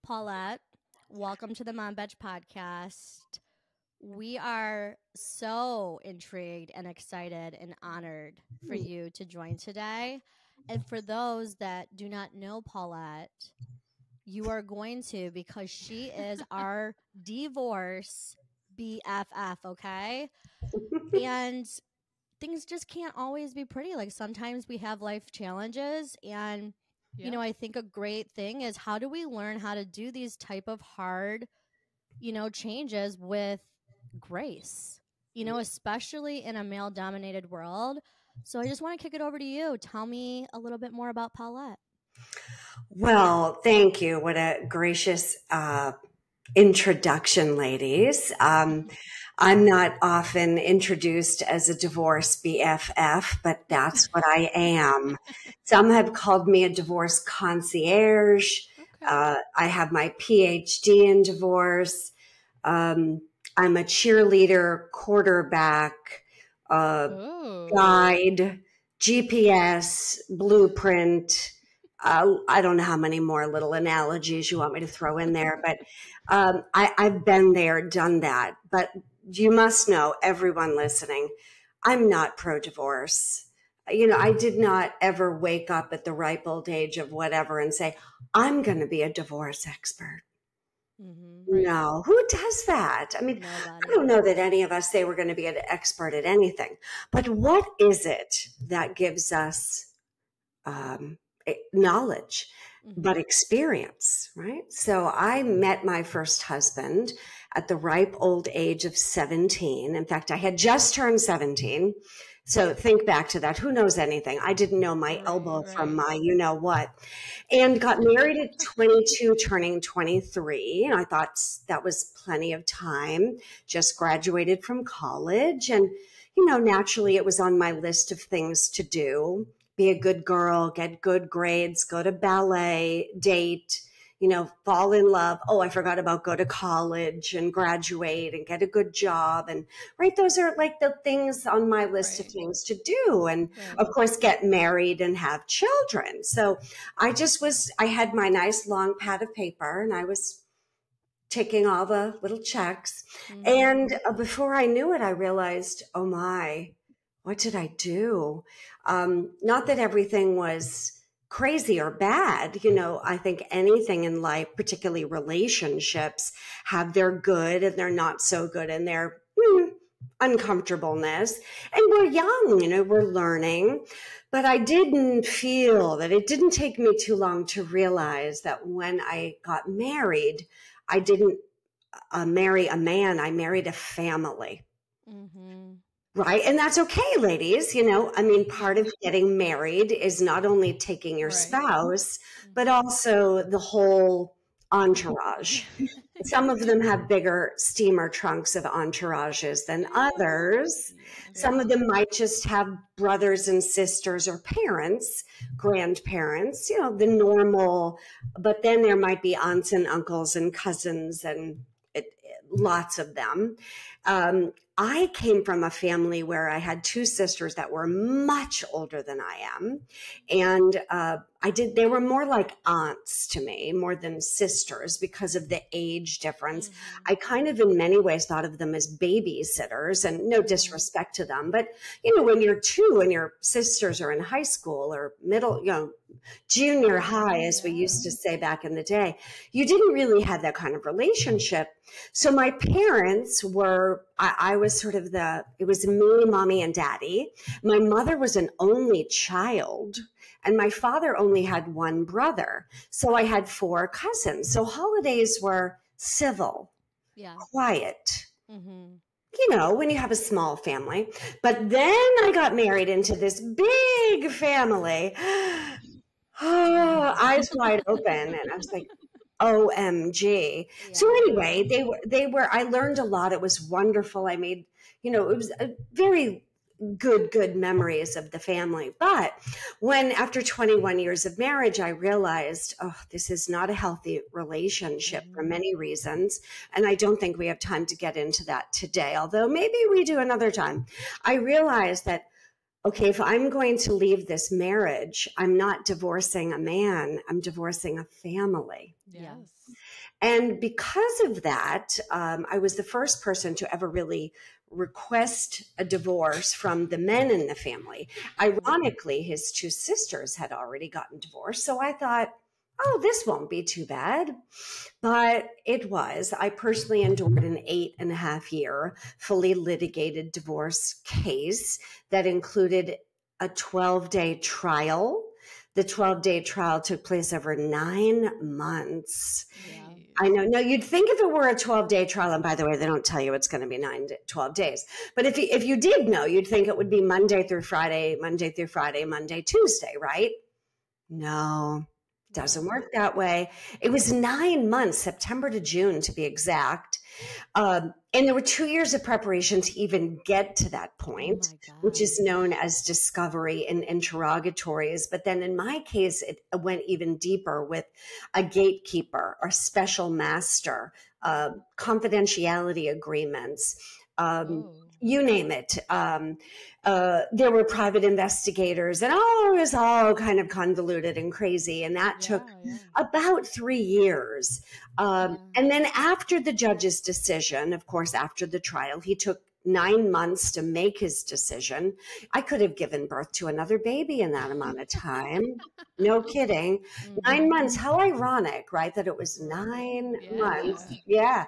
Paulette. Welcome to the Betch podcast. We are so intrigued and excited and honored for you to join today. And for those that do not know Paulette, you are going to because she is our divorce BFF, okay? And things just can't always be pretty. Like sometimes we have life challenges and I think a great thing is how do we learn how to do these type of hard, changes with grace, especially in a male dominated world. So I just want to kick it over to you. Tell me a little bit more about Paulette. Well, thank you. What a gracious introduction, ladies. I'm not often introduced as a divorce BFF, but that's what I am. Some have called me a divorce concierge. Okay. I have my PhD in divorce. I'm a cheerleader, quarterback, guide, GPS, blueprint. I don't know how many more little analogies you want me to throw in there, but I've been there, done that. But you must know, everyone listening, I'm not pro-divorce. I did not ever wake up at the ripe old age of whatever and say, I'm going to be a divorce expert. Right. No, who does that? I mean, I don't know that any of us say we're going to be an expert at anything. But what is it that gives us knowledge, but experience, right? So I met my first husband at the ripe old age of 17. In fact, I had just turned 17. So think back to that. Who knows anything? I didn't know my elbow from my you-know-what. And got married at 22, turning 23. And I thought that was plenty of time. Just graduated from college. And, naturally it was on my list of things to do. Be a good girl, get good grades, go to ballet, date, fall in love. Oh, I forgot about go to college and graduate and get a good job. And right, those are like the things on my list of things to do. And of course, get married and have children. So I had my nice long pad of paper and I was taking all the little checks. And before I knew it, I realized, oh my, what did I do? Not that everything was crazy or bad. I think anything in life, particularly relationships, have their good and their not so good and their uncomfortableness. And we're young, we're learning. But I didn't feel that it didn't take me too long to realize that when I got married, I didn't marry a man, I married a family. Right. And that's okay, ladies. Part of getting married is not only taking your spouse, but also the whole entourage. Some of them have bigger steamer trunks of entourages than others. Some of them might just have brothers and sisters or parents, grandparents, the normal, but then there might be aunts and uncles and cousins and lots of them. I came from a family where I had two sisters that were much older than I am. And they were more like aunts to me, more than sisters because of the age difference. I kind of in many ways thought of them as babysitters, and no disrespect to them. But, when you're two and your sisters are in high school or middle, junior high, as we used to say back in the day, you didn't really have that kind of relationship. So my parents were, I was sort of it was me, mommy, and daddy. My mother was an only child, and my father only had one brother. So I had four cousins. So holidays were civil, quiet. When you have a small family. But then I got married into this big family. Eyes wide open. And I was like, OMG. So anyway, I learned a lot. It was wonderful. I made, it was a very good memories of the family. But when after 21 years of marriage, I realized, this is not a healthy relationship for many reasons. And I don't think we have time to get into that today, although maybe we do another time. I realized that okay, if I'm going to leave this marriage, I'm not divorcing a man, I'm divorcing a family. Yes. And because of that, I was the first person to ever really request a divorce from the men in the family. Ironically, his two sisters had already gotten divorced. So I thought, oh, this won't be too bad. But it was. I personally endured an 8.5-year fully litigated divorce case that included a 12-day trial. The 12-day trial took place over 9 months. Yeah. I know. No, you'd think if it were a 12-day trial, and by the way, they don't tell you it's going to be 12 days. But if you did know, you'd think it would be Monday through Friday, Monday, Tuesday, right? No, doesn't work that way. It was 9 months, September to June to be exact. And there were 2 years of preparation to even get to that point, which is known as discovery and interrogatories. But then in my case, it went even deeper with a gatekeeper or special master, confidentiality agreements, you name it. There were private investigators, and it was all kind of convoluted and crazy. And that took about 3 years. And then after the judge's decision, of course, after the trial, he took 9 months to make his decision. I could have given birth to another baby in that amount of time. No kidding. 9 months. How ironic, right? That it was 9 months. Yeah.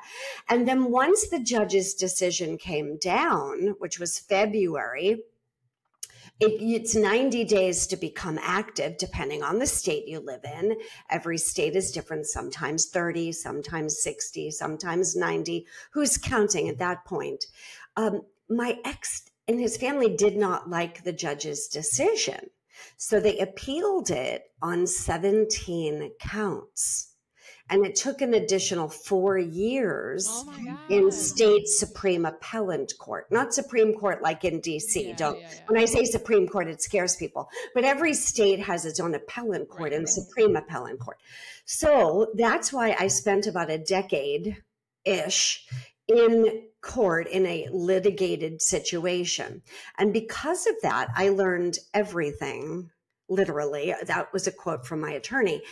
And then once the judge's decision came down, which was February, it's 90 days to become active, depending on the state you live in. Every state is different, sometimes 30, sometimes 60, sometimes 90. Who's counting at that point? My ex and his family did not like the judge's decision. So they appealed it on 17 counts. And it took an additional 4 years in state Supreme Appellate Court, not Supreme Court like in DC. When I say Supreme Court, it scares people. But every state has its own appellate court and Supreme Appellate Court. So that's why I spent about a decade-ish in court in a litigated situation. And because of that, I learned everything, literally. That was a quote from my attorney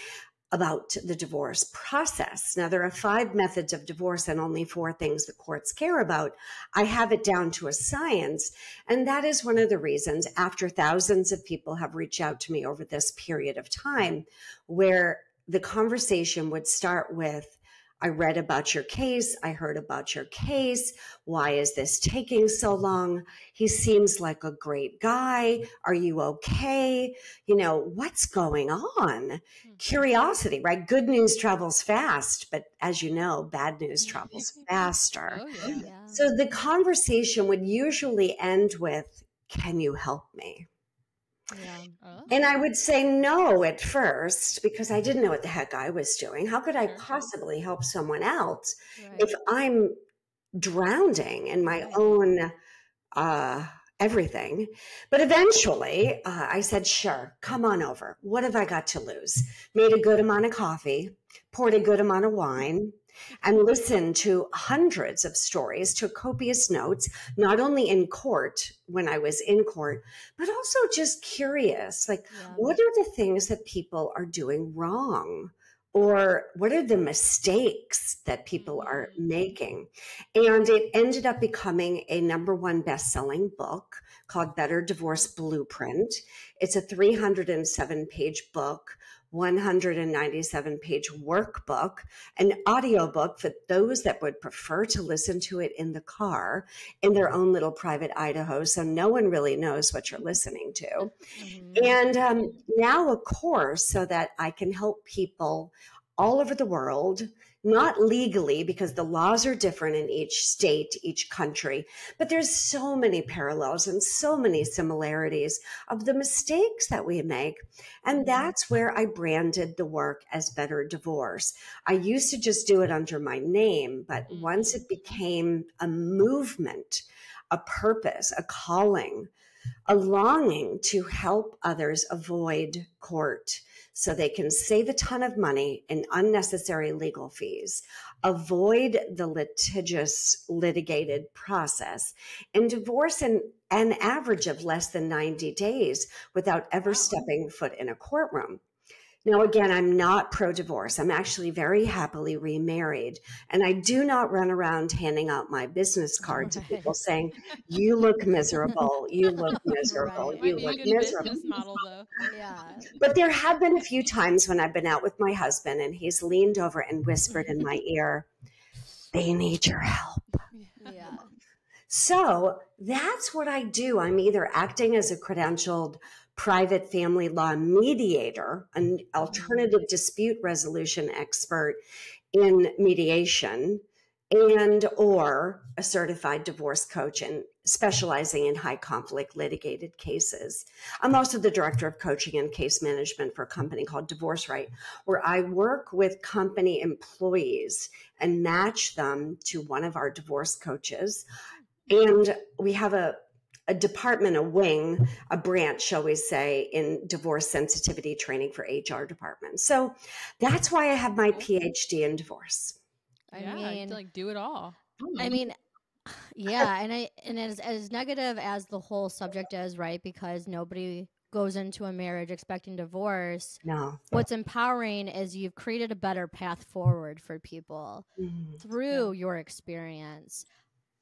about the divorce process. Now, there are 5 methods of divorce and only 4 things the courts care about. I have it down to a science. And that is one of the reasons, after thousands of people have reached out to me over this period of time, where the conversation would start with, I read about your case. I heard about your case. Why is this taking so long? He seems like a great guy. Are you okay? You know, what's going on? Curiosity, right? Good news travels fast, but as you know, bad news travels faster. So the conversation would usually end with, can you help me? And I would say no at first because I didn't know what the heck I was doing. How could I possibly help someone else if I'm drowning in my own everything? But eventually I said, sure, come on over. What have I got to lose? Made a good amount of coffee, poured a good amount of wine, and listened to hundreds of stories, took copious notes, not only in court when I was in court, but also just curious, like what are the things that people are doing wrong? Or what are the mistakes that people are making? And it ended up becoming a #1 best-selling book called Better Divorce Blueprint. It's a 307-page book, 197-page workbook, an audiobook for those that would prefer to listen to it in the car in their own little private Idaho, so no one really knows what you're listening to. And now a course so that I can help people all over the world, not legally because the laws are different in each state, each country, but there's so many parallels and so many similarities of the mistakes that we make. And that's where I branded the work as Better Divorce. I used to just do it under my name, but once it became a movement, a purpose, a calling, a longing to help others avoid court so they can save a ton of money in unnecessary legal fees, avoid the litigious litigated process, and divorce and an average of less than 90 days without ever stepping foot in a courtroom. Now, again, I'm not pro-divorce. I'm actually very happily remarried. And I do not run around handing out my business card to people saying, you look miserable, you look miserable, Right. you Might be a look good miserable. business model, though. Yeah. But there have been a few times when I've been out with my husband and he's leaned over and whispered in my ear, they need your help. Yeah. So that's what I do. I'm either acting as a credentialed private family law mediator, an alternative dispute resolution expert in mediation, and or a certified divorce coach and specializing in high conflict litigated cases. I'm also the director of coaching and case management for a company called Divorce Right, where I work with company employees and match them to one of our divorce coaches. And we have a department, a wing, a branch, shall we say, in divorce sensitivity training for HR departments. So that's why I have my PhD in divorce. Yeah, you have to like do it all. I mean, yeah, and as negative as the whole subject is, right? Because nobody goes into a marriage expecting divorce. No. What's empowering is you've created a better path forward for people through your experience.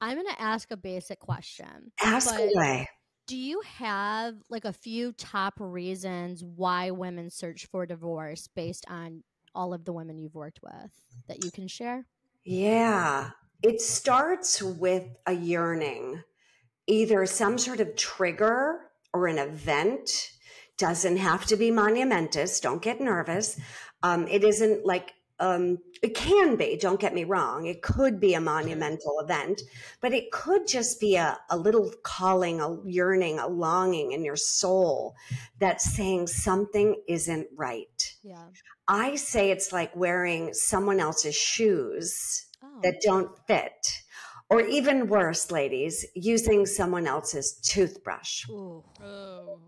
I'm going to ask a basic question. Ask away. Do you have like a few top reasons why women search for divorce based on all of the women you've worked with that you can share? Yeah. It starts with a yearning, either some sort of trigger or an event. Doesn't have to be monumentous. Don't get nervous. It isn't like, it can be, don't get me wrong. It could be a monumental event, but it could just be a little calling, a yearning, a longing in your soul that's saying something isn't right. Yeah. I say it's like wearing someone else's shoes that don't fit. Or even worse, ladies, using someone else's toothbrush. Ooh. Oh.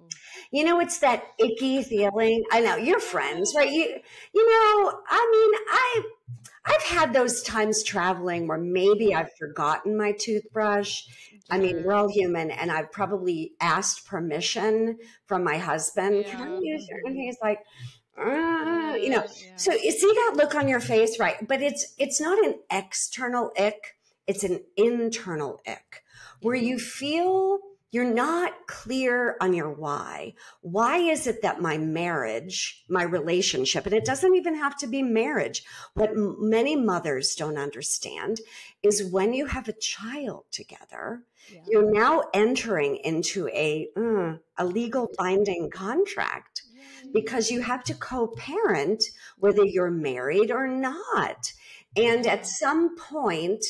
You know, it's that icky feeling. I know you're friends, right? You know, I mean, I've had those times traveling where maybe I've forgotten my toothbrush. I mean, we're all human, and I've probably asked permission from my husband. Yeah. Can I use your? And he's like, you know. So you see that look on your face, right? But it's not an external ick. It's an internal ick where you feel you're not clear on your why. Why is it that my marriage, my relationship, and it doesn't even have to be marriage. What many mothers don't understand is when you have a child together, you're now entering into a legal binding contract because you have to co-parent whether you're married or not. And at some point,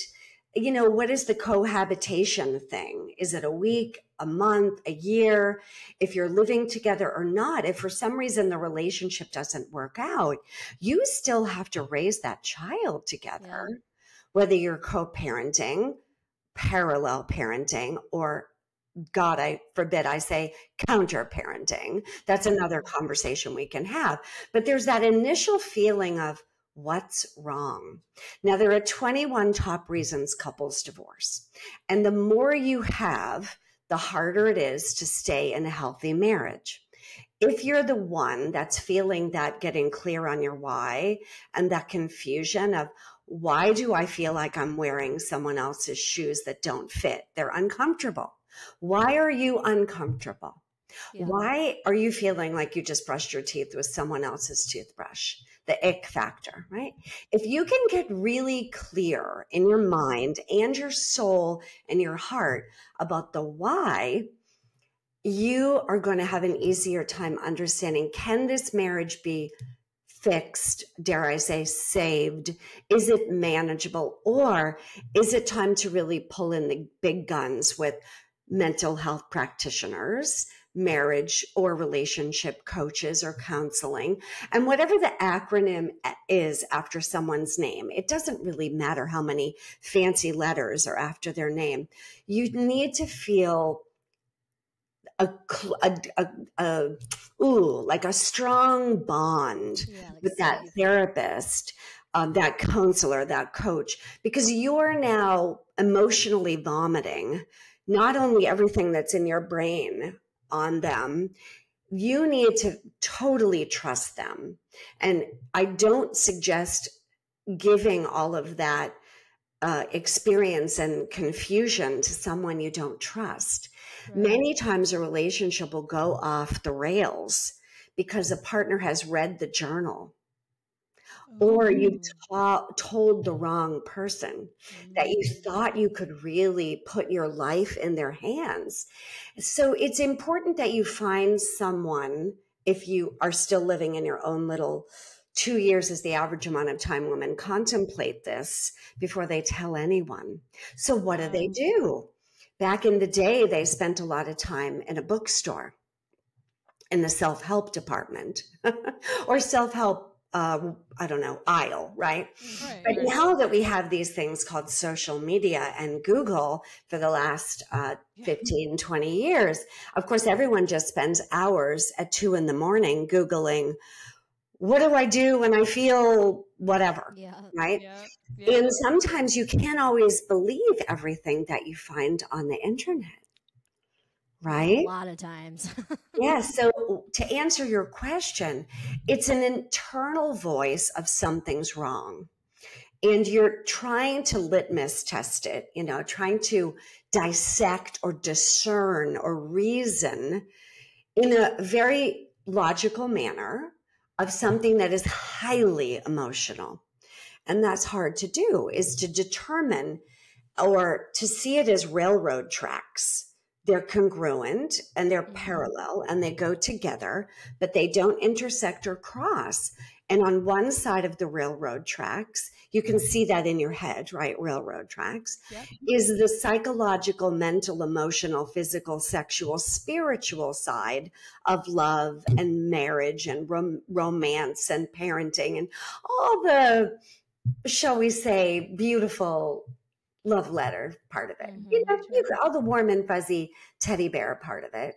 you know, what is the cohabitation thing? Is it a week, a month, a year? If you're living together or not, if for some reason the relationship doesn't work out, you still have to raise that child together, whether you're co-parenting, parallel parenting, or God, I forbid I say counter parenting. That's another conversation we can have. But there's that initial feeling of, what's wrong? Now, there are 21 top reasons couples divorce. And the more you have, the harder it is to stay in a healthy marriage. If you're the one that's feeling that getting clear on your why and that confusion of, why do I feel like I'm wearing someone else's shoes that don't fit? They're uncomfortable. Why are you uncomfortable? Yeah. Why are you feeling like you just brushed your teeth with someone else's toothbrush? The ick factor, right? If you can get really clear in your mind and your soul and your heart about the why, you are going to have an easier time understanding, can this marriage be fixed, dare I say, saved? Is it manageable? Or is it time to really pull in the big guns with mental health practitioners, marriage or relationship coaches or counseling, and whatever the acronym is after someone's name? It doesn't really matter how many fancy letters are after their name. You need to feel like a strong bond with that therapist, that counselor, that coach, because you're now emotionally vomiting not only everything that's in your brain on them, you need to totally trust them. And I don't suggest giving all of that experience and confusion to someone you don't trust. Right. Many times a relationship will go off the rails because a partner has read the journal, or you told the wrong person that you thought you could really put your life in their hands. So it's important that you find someone, if you are still living in your own little 2 years is the average amount of time women contemplate this before they tell anyone. So what do? Back in the day, they spent a lot of time in a bookstore in the self-help department or self-help aisle, right? But now that we have these things called social media and Google for the last 15, 20 years, of course, everyone just spends hours at 2 a.m. Googling, what do I do when I feel whatever, right? Yeah. And sometimes you can't always believe everything that you find on the internet, right? A lot of times. Yeah. So to answer your question, it's an internal voice of something's wrong. And you're trying to litmus test it, trying to dissect or discern or reason in a very logical manner of something that is highly emotional. And that's hard to do, is to determine or to see it as railroad tracks. They're congruent and they're parallel and they go together, but they don't intersect or cross. And on one side of the railroad tracks, you can see that in your head, right? Railroad tracks is the psychological, mental, emotional, physical, sexual, spiritual side of love and marriage and romance and parenting and all the, shall we say, beautiful love letter part of it, all the warm and fuzzy teddy bear part of it.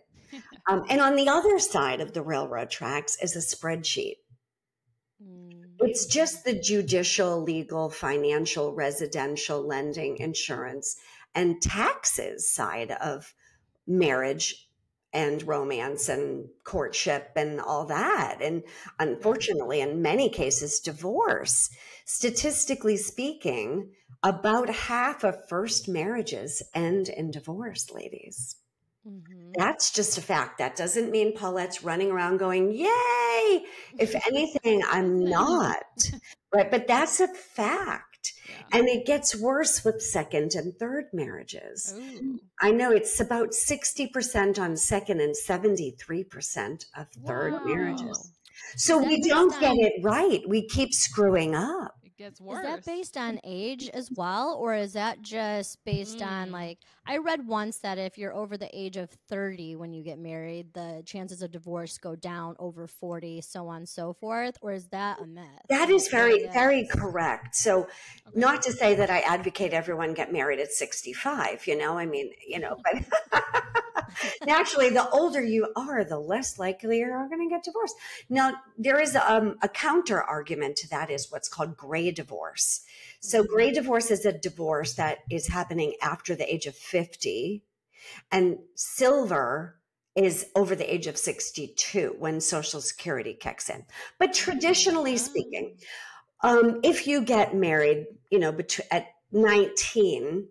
And on the other side of the railroad tracks is a spreadsheet. It's just the judicial, legal, financial, residential, lending, insurance, and taxes side of marriage and romance and courtship and all that. And unfortunately, in many cases, divorce. Statistically speaking, about half of first marriages end in divorce, ladies. That's just a fact. That doesn't mean Paulette's running around going, yay. If anything, I'm not. Right. But that's a fact. Yeah. And it gets worse with second and third marriages. Ooh. I know it's about 60% on second and 73% of third marriages. So we don't get it right. We keep screwing up. Gets worse. Is that based on age as well, or is that just based on, like, I read once that if you're over the age of 30 when you get married, the chances of divorce go down over 40, so on and so forth, or is that a myth? That is very, very correct. So not to say that I advocate everyone get married at 65, but naturally, the older you are, the less likely you're going to get divorced. Now, there is a counter argument to that is what's called gray divorce. So gray divorce is a divorce that is happening after the age of 50, and silver is over the age of 62 when Social Security kicks in. But traditionally speaking, if you get married, at 19,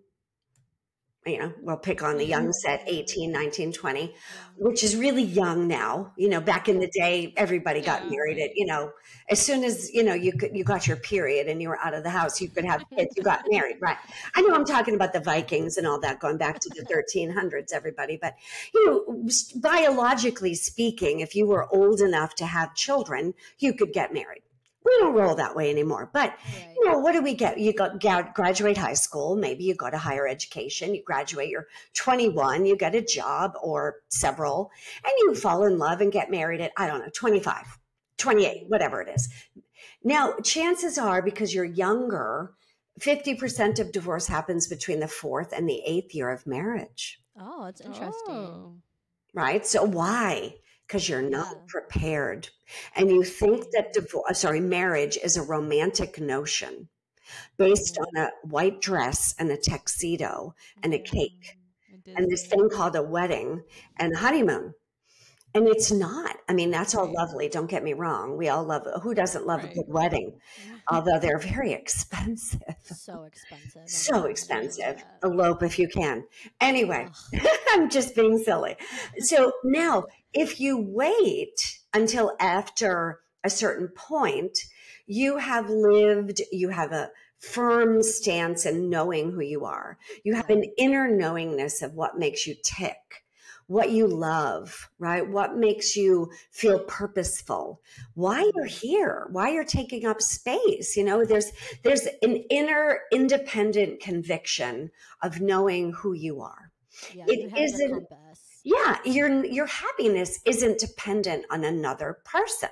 we'll pick on the young set, 18, 19, 20, which is really young now. Back in the day, everybody got married at, as soon as, you got your period and you were out of the house, you could have kids, you got married, right? I know I'm talking about the Vikings and all that, going back to the 1300s, everybody. But, biologically speaking, if you were old enough to have children, you could get married. We don't roll that way anymore. But, what do we get? You graduate high school. Maybe you go to higher education. You graduate, you're 21, you get a job or several, and you fall in love and get married at, 25, 28, whatever it is. Now, chances are, because you're younger, 50% of divorce happens between the 4th and the 8th year of marriage. Oh, it's interesting. Right? So why? Because you're not prepared. And you think that marriage is a romantic notion based on a white dress and a tuxedo and a cake. and this thing called a wedding and honeymoon. And it's not. I mean, that's all lovely. Don't get me wrong. We all love, who doesn't love a good wedding? Although they're very expensive. So expensive. So expensive. Elope if you can. Anyway, I'm just being silly. So now, if you wait until after a certain point, you have lived, you have a firm stance in knowing who you are. You have an inner knowingness of what makes you tick, what you love, right? What makes you feel purposeful, why you're here, why you're taking up space. You know, there's an inner independent conviction of knowing who you are. Yeah, it isn't, your happiness isn't dependent on another person.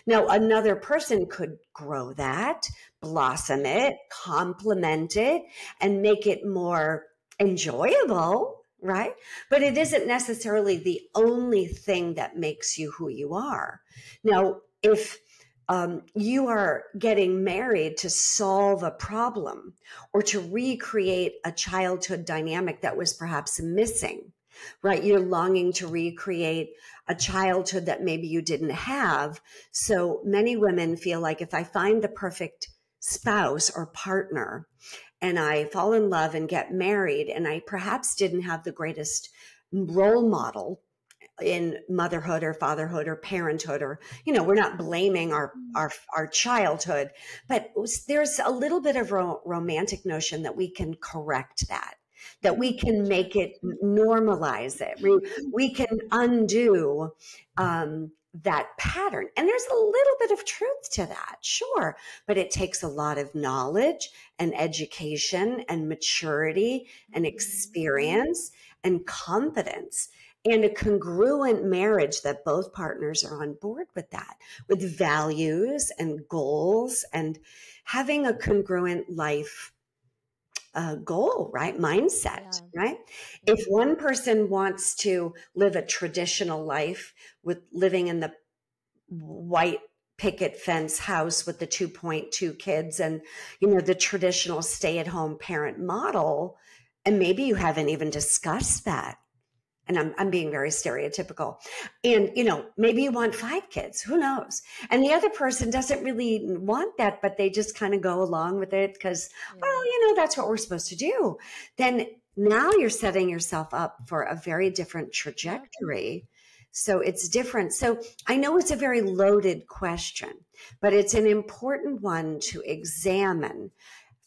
Now, another person could grow that, blossom it, complement it, and make it more enjoyable, right? But it isn't necessarily the only thing that makes you who you are. Now, if you are getting married to solve a problem or to recreate a childhood dynamic that was perhaps missing, right? You're longing to recreate a childhood that maybe you didn't have. So many women feel like if I find the perfect spouse or partner and I fall in love and get married and I perhaps didn't have the greatest role model in motherhood or fatherhood or parenthood, or, you know, we're not blaming our childhood, but there's a little bit of a romantic notion that we can correct that we can make it, normalize it. We can undo that pattern. And there's a little bit of truth to that, sure. But it takes a lot of knowledge and education and maturity and experience and confidence and a congruent marriage that both partners are on board with that, with values and goals and having a congruent life goal, right? Mindset, right? If one person wants to live a traditional life with living in the white picket fence house with the 2.2 kids and, you know, the traditional stay-at-home parent model, and maybe you haven't even discussed that. And I'm being very stereotypical. And, you know, maybe you want 5 kids, who knows? And the other person doesn't really want that, but they just kind of go along with it because, well, you know, that's what we're supposed to do. Then now you're setting yourself up for a very different trajectory. So it's different. So I know it's a very loaded question, but it's an important one to examine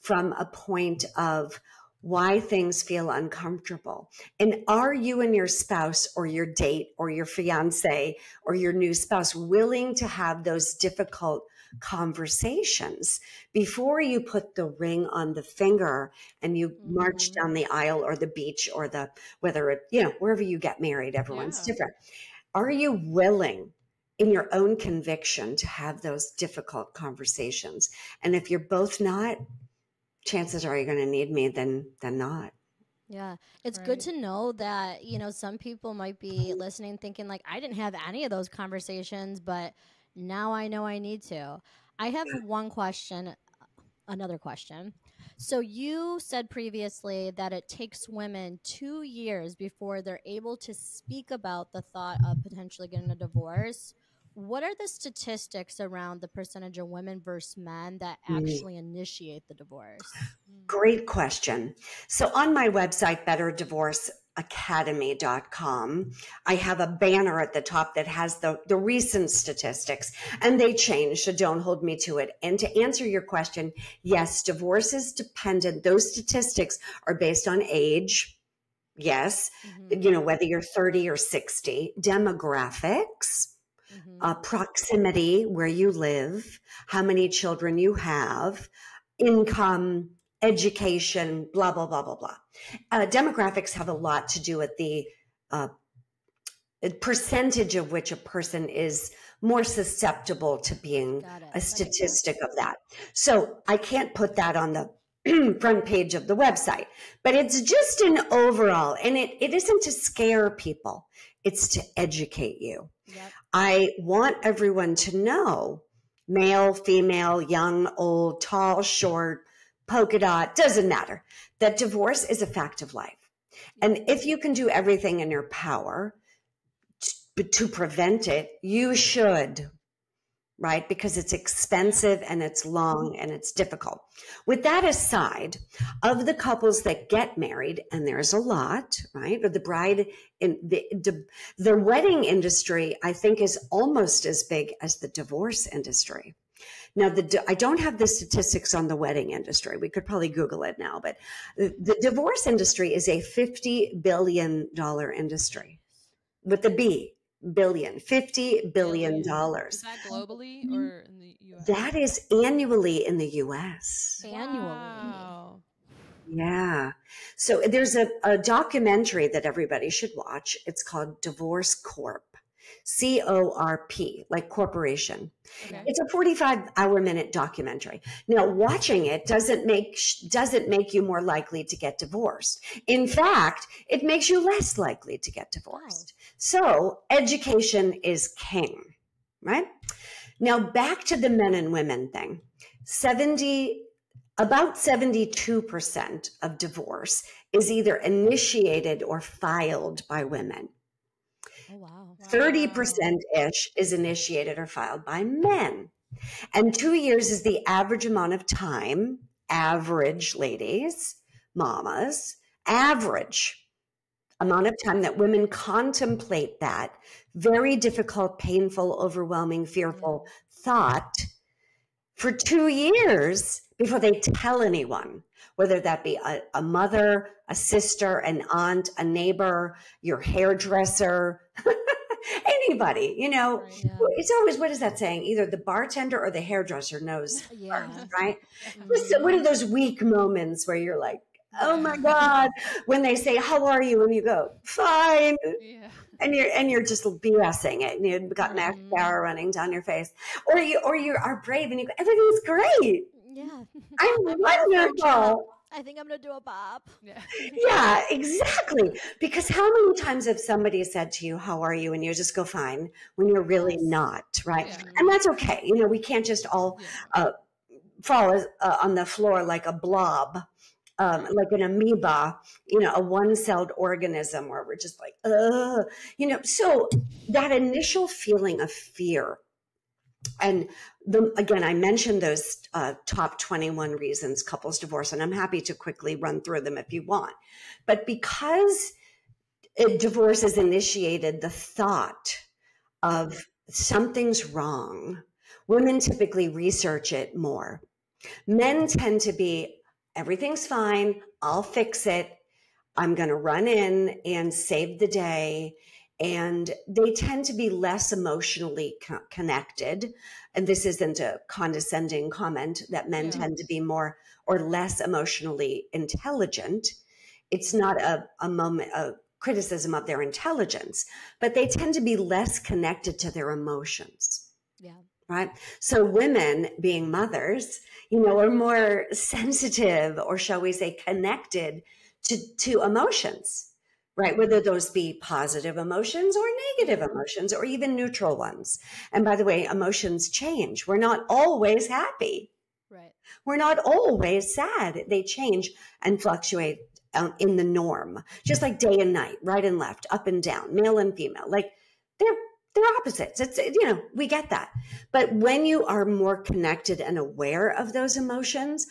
from a point of why things feel uncomfortable. And are you and your spouse or your date or your fiance or your new spouse willing to have those difficult conversations before you put the ring on the finger and you march down the aisle or the beach or whether it, you know, wherever you get married, everyone's different. Are you willing in your own conviction to have those difficult conversations? And if you're both not, chances are you're going to need me than not. Yeah. It's good to know that, you know, some people might be listening thinking like, I didn't have any of those conversations, but now I know I need to. I have another question. So you said previously that it takes women 2 years before they're able to speak about the thought of potentially getting a divorce. What are the statistics around the percentage of women versus men that actually initiate the divorce? Great question. So on my website, betterdivorceacademy.com, I have a banner at the top that has the recent statistics, and they change, so don't hold me to it. And to answer your question, yes, divorce is dependent. Those statistics are based on age. Yes. You know, whether you're 30 or 60, demographics, proximity, where you live, how many children you have, income, education, blah, blah, blah, blah, blah. Demographics have a lot to do with the percentage of which a person is more susceptible to being a statistic of that. So I can't put that on the front page of the website, but it's just an overall, and it isn't to scare people. It's to educate you. Yep. I want everyone to know, male, female, young, old, tall, short, polka dot, doesn't matter, that divorce is a fact of life. And if you can do everything in your power to prevent it, you should, right? Because it's expensive and it's long and it's difficult. With that aside, of the couples that get married, and there's a lot, right? Or the bride in the wedding industry, I think, is almost as big as the divorce industry. Now, I don't have the statistics on the wedding industry. We could probably Google it now, but the divorce industry is a $50 billion industry with the B. Billion, $50 billion. Is that globally or in the U.S.? That is annually in the U.S. Annually. Wow. Yeah. So there's a documentary that everybody should watch. It's called Divorce Corp. C-O-R-P, like corporation. Okay. It's a 45-hour-minute documentary. Now, watching it doesn't make you more likely to get divorced. In fact, it makes you less likely to get divorced. Wow. So education is king, right? Now, back to the men and women thing. About 72% of divorce is either initiated or filed by women. Oh, wow. 30%-ish is initiated or filed by men. And 2 years is the average amount of time, average ladies, mamas, average amount of time that women contemplate that very difficult, painful, overwhelming, fearful thought for 2 years before they tell anyone, whether that be a mother, a sister, an aunt, a neighbor, your hairdresser, anybody, you know. Right, yeah. It's always, what is that saying? Either the bartender or the hairdresser knows first, right? Mm-hmm. What are those weak moments where you're like, oh my God, when they say, how are you? And you go, fine. Yeah. And you're just BSing it, and you've got mascara running down your face, or you are brave and you go, everything's great. Yeah. I'm wonderful. I think I'm going to do a bop. Yeah. Yeah, exactly. Because how many times have somebody said to you, how are you? And you just go, fine, when you're really not, right? Yeah. And that's okay. You know, we can't just all fall on the floor like a blob, like an amoeba, you know, a one-celled organism where we're just like, you know. So that initial feeling of fear, and again, I mentioned those top 21 reasons couples divorce, and I'm happy to quickly run through them if you want. But because divorce is initiated, the thought of something's wrong, women typically research it more. Men tend to be, everything's fine, I'll fix it, I'm going to run in and save the day. And they tend to be less emotionally connected. And this isn't a condescending comment that men tend to be more or less emotionally intelligent. It's not a criticism of their intelligence, but they tend to be less connected to their emotions. Yeah. Right. So women, being mothers, you know, are more sensitive, or shall we say connected to emotions. Right, whether those be positive emotions or negative emotions or even neutral ones. And by the way, emotions change. We're not always happy. Right. We're not always sad. They change and fluctuate in the norm, just like day and night, right and left, up and down, male and female. Like they're opposites. It's, you know, we get that. But when you are more connected and aware of those emotions,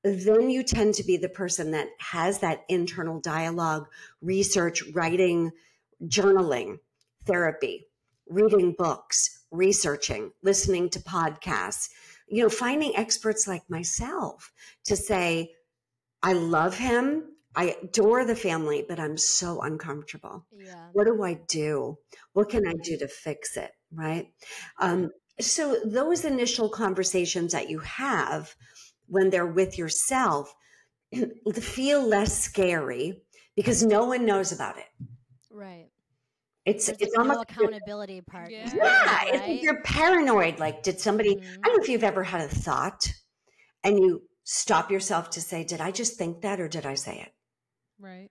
then you tend to be the person that has that internal dialogue, research, writing, journaling, therapy, reading books, researching, listening to podcasts, you know, finding experts like myself to say, I love him, I adore the family, but I'm so uncomfortable. Yeah. What do I do? What can I do to fix it? Right? So those initial conversations that you have when they're with yourself feel less scary because no one knows about it. Right. It's There's almost no accountability part. Yeah. right? It's Right? like you're paranoid. Like, did somebody, I don't know if you've ever had a thought and you stop yourself to say, did I just think that or did I say it? Right.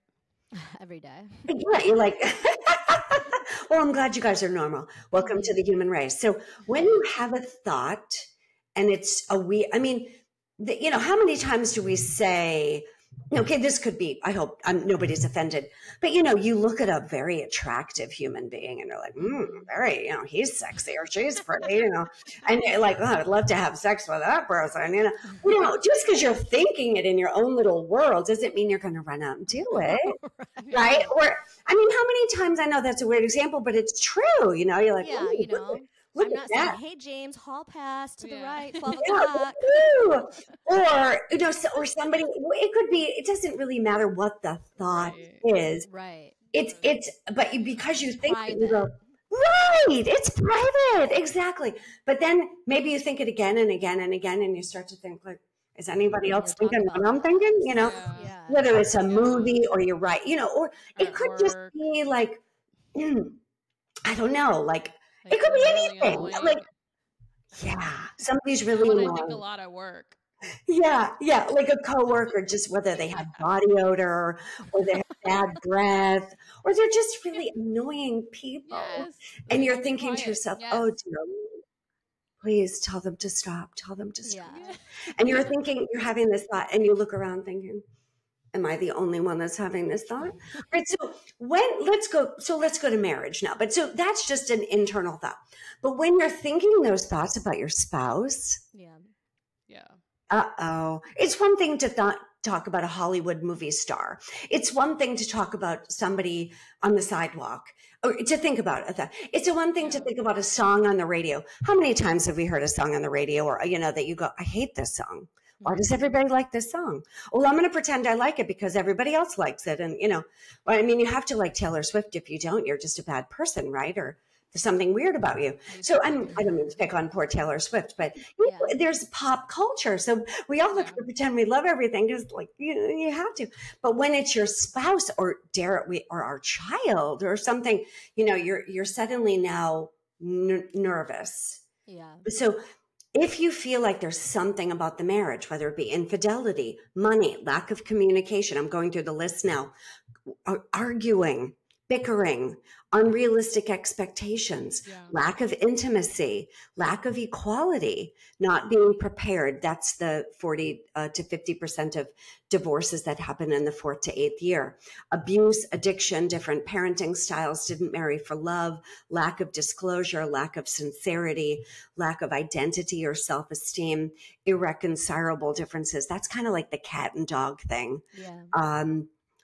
Every day. Yeah, you're like, well, I'm glad you guys are normal. Welcome to the human race. So when you have a thought and it's a you know, how many times do we say, okay, this could be, I hope nobody's offended, but you look at a very attractive human being and you're like, very, he's sexy or she's pretty, and you're like, oh, I'd love to have sex with that person, just because you're thinking it in your own little world doesn't mean you're going to run out and do it. Right. Or, how many times, I know that's a weird example, but it's true, you're like, yeah, look I'm at not that. saying, hey, James, hall pass to the right, 12 Yeah, o'clock. or, or somebody, it could be, it doesn't really matter what the thought is. Right. It's, but because you think private. that, you go, right, it's private. Exactly. But then maybe you think it again and again and again, and you start to think like, is anybody else thinking what I'm thinking? Whether it's a movie or you're right, or it could just be like, I don't know, like it could be anything. Annoying. Like, somebody's really annoying. I think a lot of work. Yeah, like a coworker, just whether they have body odor or they have bad breath or they're just really annoying people. Yes, and you're thinking to yourself, oh dear Lord, please tell them to stop. Tell them to stop. Yeah. And you're thinking, you're having this thought and you look around thinking, am I the only one that's having this thought? Right. So let's go to marriage now. But so that's just an internal thought. But when you're thinking those thoughts about your spouse, it's one thing to talk about a Hollywood movie star. It's one thing to talk about somebody on the sidewalk or to think about it. It's one thing to think about a song on the radio. How many times have we heard a song on the radio or, that you go, I hate this song. Why does everybody like this song? Well, I'm going to pretend I like it because everybody else likes it. And, you have to like Taylor Swift. If you don't, you're just a bad person, right? Or there's something weird about you. So I don't mean to pick on poor Taylor Swift, but there's pop culture. So we all have to pretend we love everything because like, you have to. But when it's your spouse or or our child or something, you're suddenly now nervous. Yeah. So if you feel like there's something about the marriage, whether it be infidelity, money, lack of communication, I'm going through the list now, arguing, bickering, unrealistic expectations, lack of intimacy, lack of equality, not being prepared. That's the 40 to 50% of divorces that happen in the 4th to 8th year. Abuse, addiction, different parenting styles, didn't marry for love, lack of disclosure, lack of sincerity, lack of identity or self-esteem, irreconcilable differences. That's kind of like the cat and dog thing.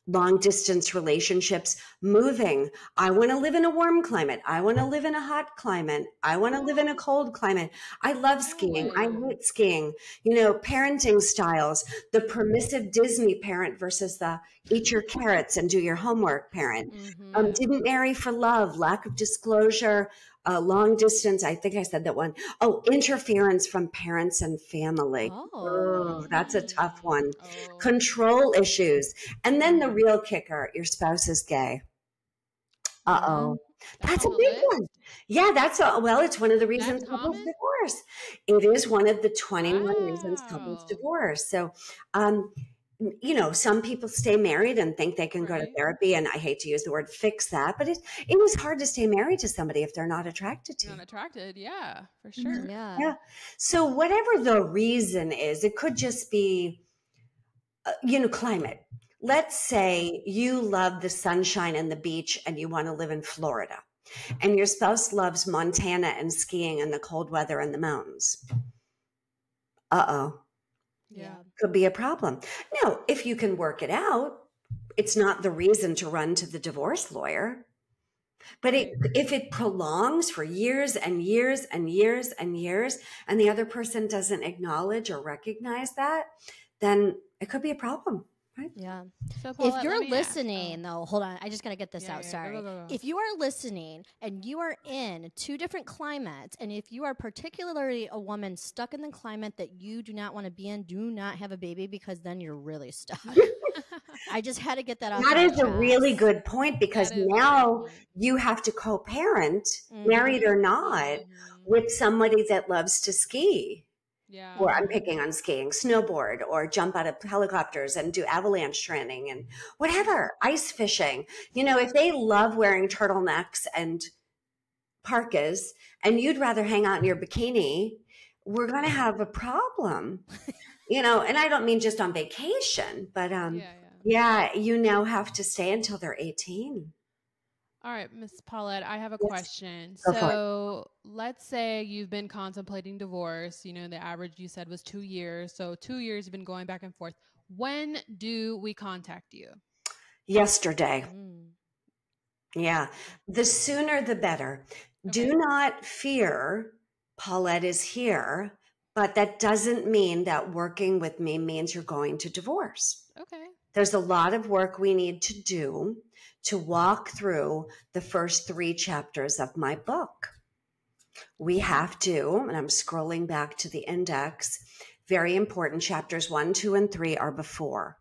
Long distance relationships, moving. I want to live in a warm climate. I want to live in a hot climate. I want to live in a cold climate. I love skiing. I hate skiing. Parenting styles, the permissive Disney parent versus the eat your carrots and do your homework parent. Didn't marry for love, lack of disclosure, long distance. I think I said that one. Oh, interference from parents and family. Oh, that's a tough one. Control issues. And then the real kicker, your spouse is gay. That's a big one. Yeah, it's one of the reasons couples divorce. It is one of the 21 reasons couples divorce. So, some people stay married and think they can go to therapy. And I hate to use the word fix that, but it is hard to stay married to somebody if they're not attracted to you. Not attracted. Yeah, for sure. Yeah. So whatever the reason is, it could just be, climate. Let's say you love the sunshine and the beach and you want to live in Florida and your spouse loves Montana and skiing and the cold weather and the mountains. Yeah. Could be a problem. Now, if you can work it out, it's not the reason to run to the divorce lawyer. But if it prolongs for years and years and years and years, and the other person doesn't acknowledge or recognize that, then it could be a problem. Right? Yeah. So Paulette, if you're listening, though, hold on. I just got to get this out. Sorry. Go. If you are listening and you are in 2 different climates, and if you are particularly a woman stuck in the climate that you do not want to be in, do not have a baby because then you're really stuck. I just had to get that off. That is a really good point because now you have to co-parent, married or not, with somebody that loves to ski. Yeah. Or I'm picking on skiing, snowboard, or jump out of helicopters and do avalanche training and whatever, ice fishing. If they love wearing turtlenecks and parkas and you'd rather hang out in your bikini, we're going to have a problem. and I don't mean just on vacation, but yeah, you now have to stay until they're 18. All right, Miss Paulette, I have a Yes. question. Go for it. So let's say you've been contemplating divorce. The average you said was 2 years. So 2 years you've been going back and forth. When do we contact you? Yesterday. Yeah. The sooner the better. Okay. Do not fear Paulette is here, but that doesn't mean that working with me means you're going to divorce. Okay. There's a lot of work we need to do to walk through the first 3 chapters of my book. We have to, and I'm scrolling back to the index, very important, chapters 1, 2, and 3 are before.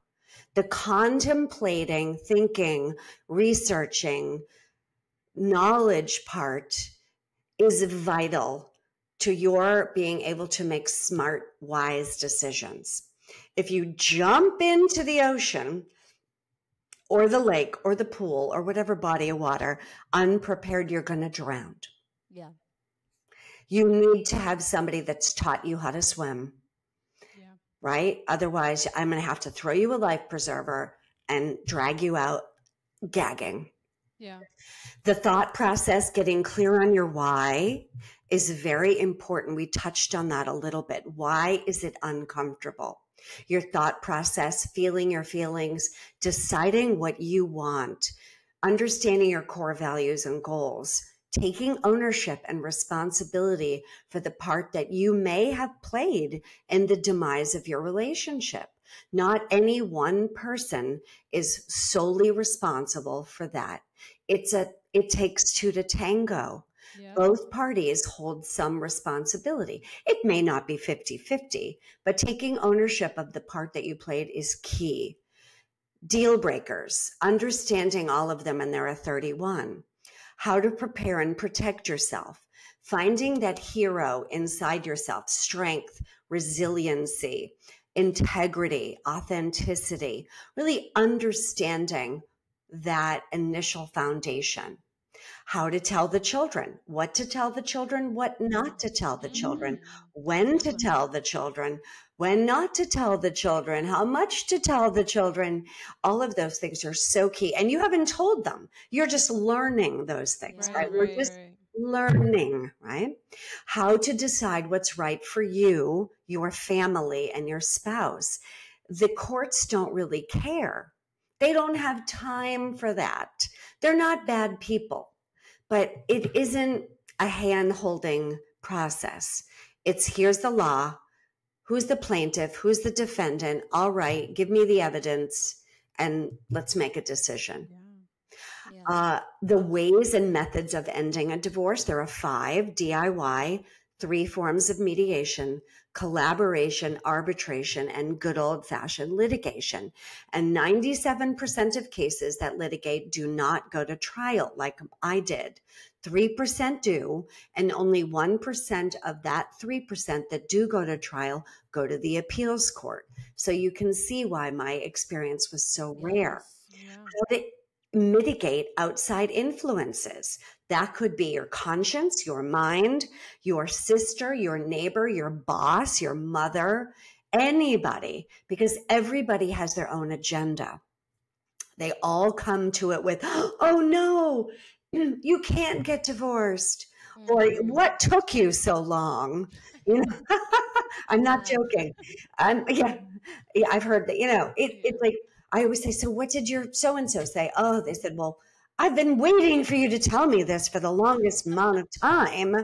The contemplating, thinking, researching, knowledge part is vital to your being able to make smart, wise decisions. If you jump into the ocean or the lake or the pool or whatever body of water unprepared, you're going to drown. Yeah. You need to have somebody that's taught you how to swim. Yeah. Right? Otherwise, I'm going to have to throw you a life preserver and drag you out gagging. Yeah. The thought process, getting clear on your why, is very important. We touched on that a little bit. Why is it uncomfortable? Your thought process, feeling your feelings, deciding what you want, understanding your core values and goals, taking ownership and responsibility for the part that you may have played in the demise of your relationship. Not any one person is solely responsible for that. It takes 2 to tango. Yeah. Both parties hold some responsibility. It may not be 50-50, but taking ownership of the part that you played is key. Deal breakers, understanding all of them, and there are 31. How to prepare and protect yourself. Finding that hero inside yourself, strength, resiliency, integrity, authenticity, really understanding that initial foundation. How to tell the children, what to tell the children, what not to tell the children, when to tell the children, when not to tell the children, how much to tell the children. All of those things are so key. And you haven't told them. You're just learning those things, right? We're just learning, right? How to decide what's right for you, your family, and your spouse. The courts don't really care. They don't have time for that. They're not bad people, but it isn't a hand-holding process. It's here's the law, who's the plaintiff, who's the defendant, all right, give me the evidence, and let's make a decision. Yeah. The ways and methods of ending a divorce, there are 5: DIY, 3 forms of mediation, collaboration, arbitration, and good old-fashioned litigation. And 97% of cases that litigate do not go to trial like I did. 3% do, and only 1% of that 3% that do go to trial go to the appeals court. So you can see why my experience was so rare. Yeah. How to mitigate outside influences. That could be your conscience, your mind, your sister, your neighbor, your boss, your mother, anybody, because everybody has their own agenda. They all come to it with, oh no, you can't get divorced. Or what took you so long? I'm not joking. Yeah, I've heard that, it's like, I always say, so what did your so-and-so say? Oh, they said, well, I've been waiting for you to tell me this for the longest amount of time,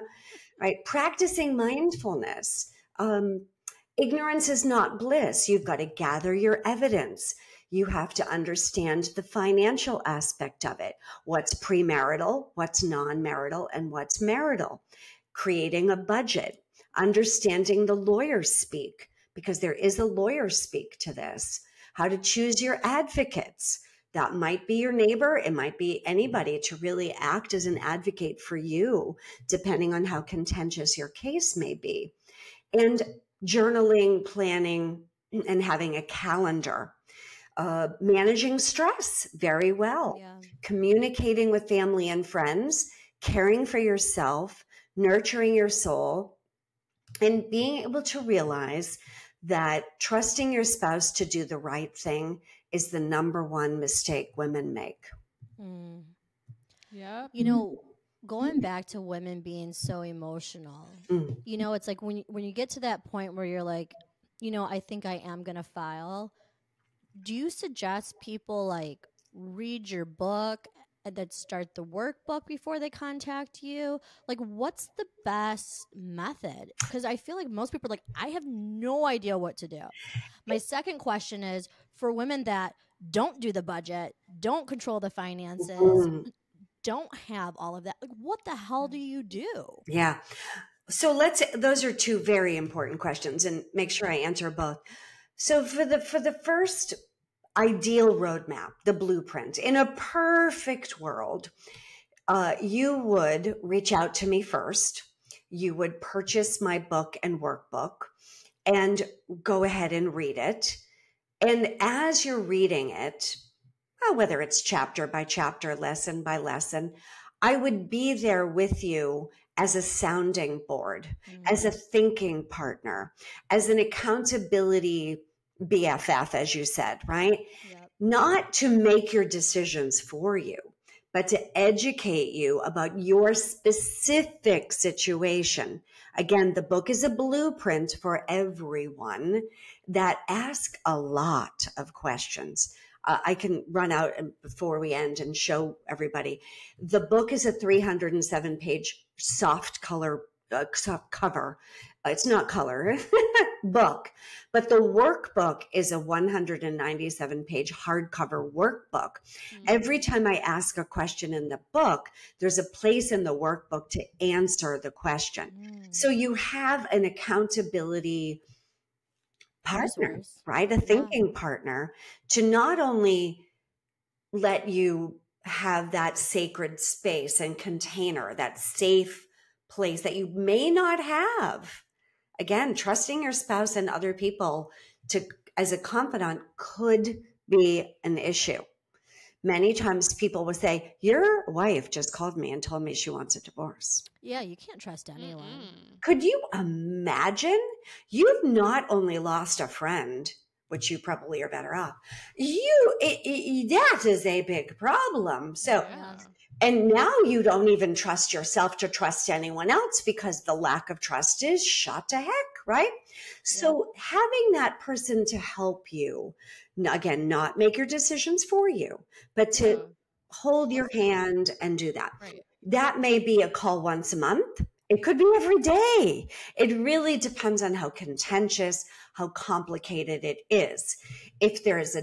right? Practicing mindfulness. Ignorance is not bliss. You've got to gather your evidence. You have to understand the financial aspect of it. What's premarital, what's non-marital, and what's marital. Creating a budget. Understanding the lawyer speak, because there is a lawyer speak to this. How to choose your advocates. That might be your neighbor. It might be anybody to really act as an advocate for you, depending on how contentious your case may be. And journaling, planning, and having a calendar. Managing stress very well. Yeah. Communicating with family and friends, caring for yourself, nurturing your soul, and being able to realize that trusting your spouse to do the right thing is the number one mistake women make. Mm. Yep. You know, going back to women being so emotional, Mm. you know, it's like when you get to that point where you're like, you know, I think I am gonna file. Do you suggest people like read your book and then start the workbook before they contact you? Like, what's the best method? Because I feel like most people are like, I have no idea what to do. My second question is for women that don't do the budget, don't control the finances, Mm. don't have all of that. Like, what the hell do you do? Yeah. So those are two very important questions, and make sure I answer both. So for the first ideal roadmap, the blueprint, in a perfect world, you would reach out to me first. You would purchase my book and workbook and go ahead and read it. And as you're reading it, whether it's chapter by chapter, lesson by lesson, I would be there with you as a sounding board, as a thinking partner, as an accountability BFF, as you said, right? Yep. Not to make your decisions for you, but to educate you about your specific situation. Again, the book is a blueprint for everyone that asks a lot of questions. I can run out before we end and show everybody. The book is a 307-page soft cover. It's not color book, but the workbook is a 197-page hardcover workbook. Every time I ask a question in the book, there's a place in the workbook to answer the question. So you have an accountability partner, Resource. right? A thinking partner to not only let you have that sacred space and container, that safe place that you may not have. Again, trusting your spouse and other people as a confidant could be an issue. Many times people will say, your wife just called me and told me she wants a divorce. Yeah, you can't trust anyone. Could you imagine? You've not only lost a friend, which you probably are better off. That is a big problem. So, and now you don't even trust yourself to trust anyone else because the lack of trust is shot to heck, right? So having that person to help you, again, not make your decisions for you, but to hold your hand and do that. Right. That may be a call once a month. It could be every day. It really depends on how contentious, how complicated it is. If there is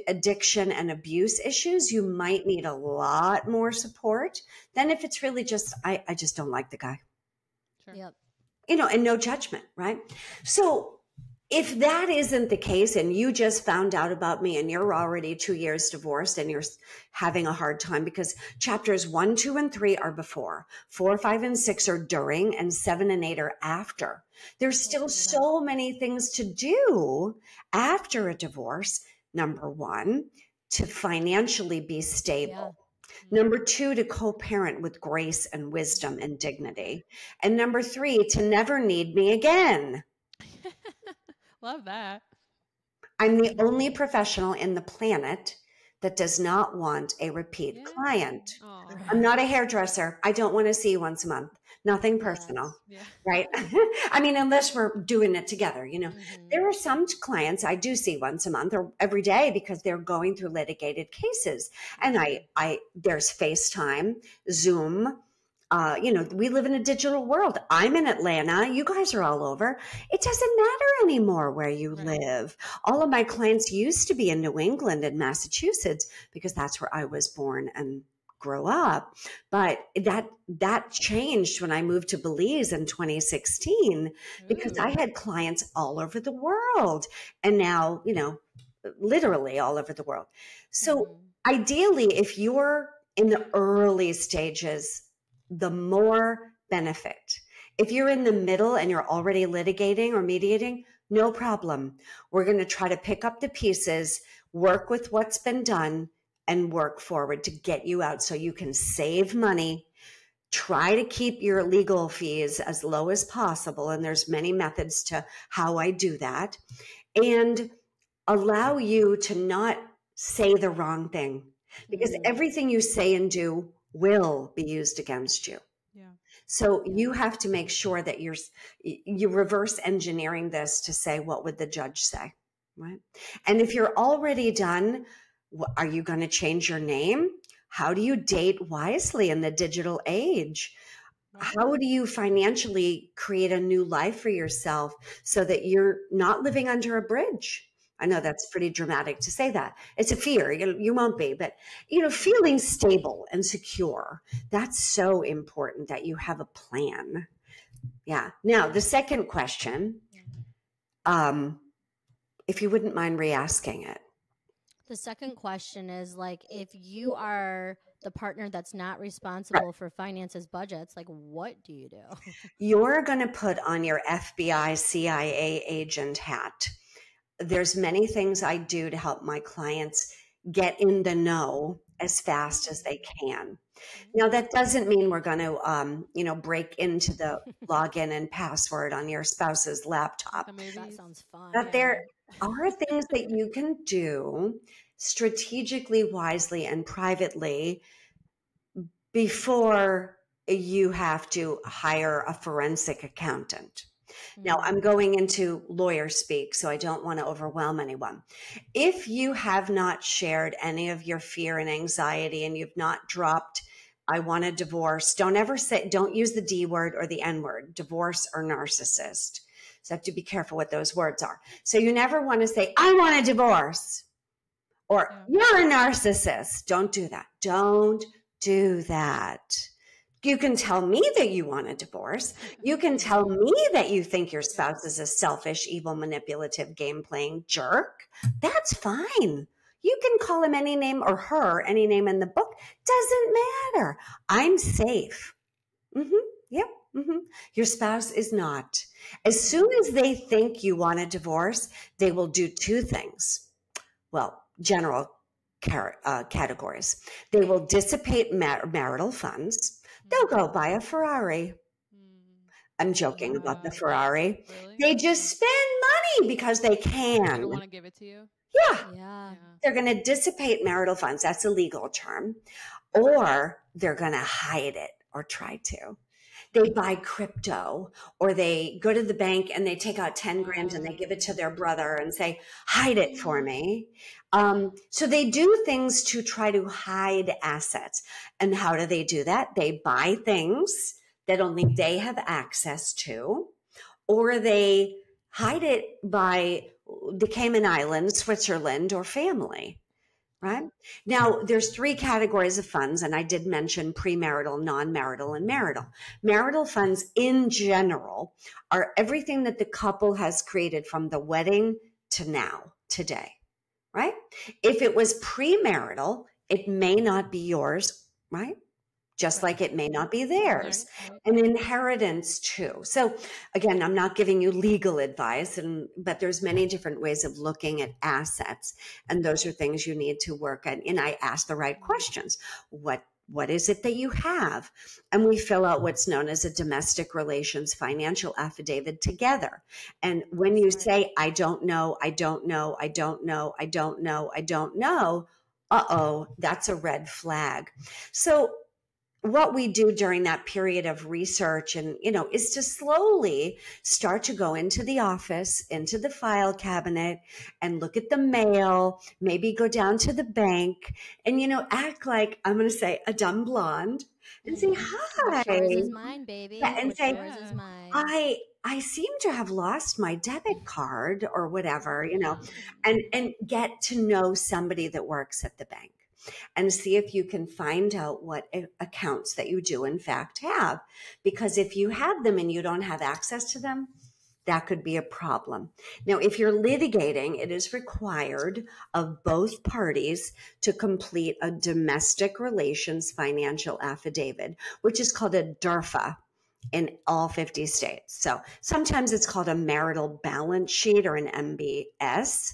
addiction and abuse issues, you might need a lot more support than if it's really just, I just don't like the guy. Sure. Yep. You know, and no judgment, right? So if that isn't the case and you just found out about me and you're already 2 years divorced and you're having a hard time because chapters 1, 2, and 3 are before, 4, 5, and 6 are during, and 7 and 8 are after. There's still so many things to do after a divorce. Number 1, to financially be stable. Number 2, to co-parent with grace and wisdom and dignity. And number 3, to never need me again. Love that. I'm the only professional in the planet that does not want a repeat client. Aww. I'm not a hairdresser. I don't want to see you once a month. Nothing personal, right? I mean, unless we're doing it together, you know. There are some clients I do see once a month or every day because they're going through litigated cases. And there's FaceTime, Zoom. You know, we live in a digital world. I'm in Atlanta. You guys are all over. It doesn't matter anymore where you live. All of my clients used to be in New England and Massachusetts because that's where I was born and grew up. But that changed when I moved to Belize in 2016 because I had clients all over the world. And now, you know, literally all over the world. So ideally, if you're in the early stages, the more benefit. If you're in the middle and you're already litigating or mediating, no problem. We're going to try to pick up the pieces, work with what's been done, and work forward to get you out so you can save money, Try to keep your legal fees as low as possible. And there's many methods to how I do that. And allow you to not say the wrong thing, because everything you say and do will be used against you. Yeah. So you have to make sure that you're reverse engineering this to say, what would the judge say? Right. And if you're already done, are you going to change your name? How do you date wisely in the digital age? How do you financially create a new life for yourself so that you're not living under a bridge? I know that's pretty dramatic to say that. It's a fear. You won't be, but feeling stable and secure. That's so important that you have a plan. Yeah. Now, the second question, if you wouldn't mind re-asking it. The second question is, like, if you are the partner that's not responsible for finances, budgets, like, what do you do? You're going to put on your FBI, CIA agent hat. There's many things I do to help my clients get in the know as fast as they can. Now, that doesn't mean we're going to, break into the login and password on your spouse's laptop. That sounds fun. But there are things that you can do strategically, wisely, and privately before you have to hire a forensic accountant. Now, I'm going into lawyer speak, so I don't want to overwhelm anyone. If you have not shared any of your fear and anxiety, and you've not dropped, I want a divorce, don't use the D word or the N word, divorce or narcissist. So I have to be careful what those words are. So you never want to say, I want a divorce, or you're a narcissist. Don't do that. Don't do that. You can tell me that you want a divorce. You can tell me that you think your spouse is a selfish, evil, manipulative, game-playing jerk. That's fine. You can call him any name or her any name in the book. Doesn't matter. I'm safe. Yep. Your spouse is not. As soon as they think you want a divorce, they will do two things. Well, general categories. They will dissipate marital funds. They'll go buy a Ferrari. I'm joking about the Ferrari. Really? They just spend money because they can. They don't want to give it to you? Yeah. They're going to dissipate marital funds. That's a legal term. Or they're going to hide it, or try to. They buy crypto, or they go to the bank and they take out 10 grand and they give it to their brother and say, hide it for me. So they do things to try to hide assets. And how do they do that? They buy things that only they have access to, or they hide it by the Cayman Islands, Switzerland, or family. Right? Now, there's three categories of funds, and I did mention premarital, non-marital, and marital. Marital funds in general are everything that the couple has created from the wedding to now, today, right? If it was premarital, it may not be yours, right? Just like it may not be theirs. And inheritance too. So again, I'm not giving you legal advice, but there's many different ways of looking at assets. And those are things you need to work on. And I ask the right questions. What is it that you have? And we fill out what's known as a domestic relations financial affidavit together. And when you say, I don't know, I don't know, I don't know, I don't know, I don't know, that's a red flag. So what we do during that period of research and, is to slowly start to go into the office, into the file cabinet, and look at the mail, maybe go down to the bank and, act like, I'm going to say, a dumb blonde and say, hi. Yours is mine, baby. Yeah, and say, yours is mine. I seem to have lost my debit card or whatever, and get to know somebody that works at the bank. And see if you can find out what accounts that you do in fact have. Because if you have them and you don't have access to them, that could be a problem. Now, if you're litigating, it is required of both parties to complete a domestic relations financial affidavit, which is called a DERFA in all 50 states. So sometimes it's called a marital balance sheet or an MBS,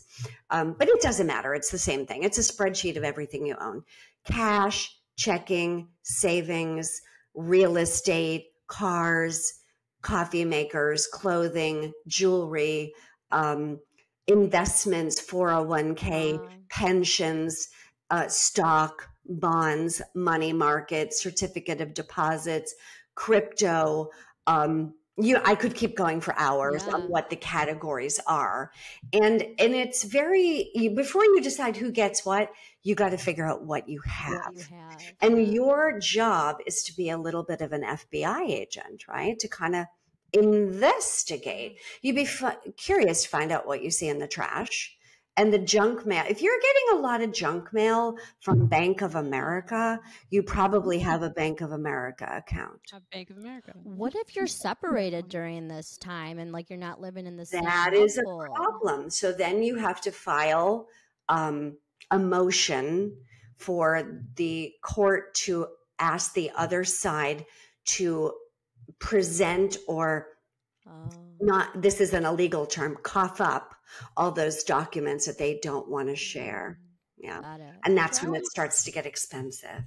but it doesn't matter. It's the same thing. It's a spreadsheet of everything you own: cash, checking, savings, real estate, cars, coffee makers, clothing, jewelry, investments, 401k, Wow. pensions, stock, bonds, money market, certificate of deposits, crypto. I could keep going for hours on Yeah. what the categories are. And it's very, before you decide who gets what, you got to figure out what you have. What you have. And yeah. your job is to be a little bit of an FBI agent, right? To kind of investigate. You'd be curious to find out what you see in the trash and the junk mail. If you're getting a lot of junk mail from Bank of America, you probably have a Bank of America account. A Bank of America. What if you're separated during this time and like you're not living in the same That is a household? problem. So then you have to file a motion for the court to ask the other side to present or not, this is an illegal term, cough up all those documents that they don't want to share. Yeah. Got it. And that's when it starts to get expensive.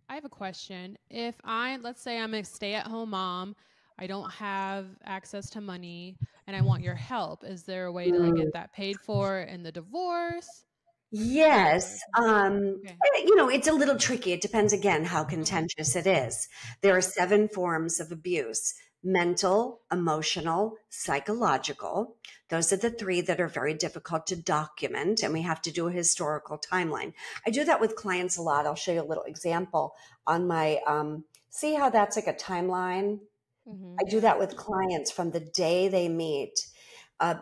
I have a question. If let's say I'm a stay-at-home mom, I don't have access to money and I want your help, is there a way to like get that paid for in the divorce? Yes. Okay. It's a little tricky. It depends again how contentious it is. There are 7 forms of abuse: mental, emotional, psychological. Those are the 3 that are very difficult to document, and we have to do a historical timeline. I do that with clients a lot. I'll show you a little example on my, see how that's like a timeline? I do that with clients from the day they meet.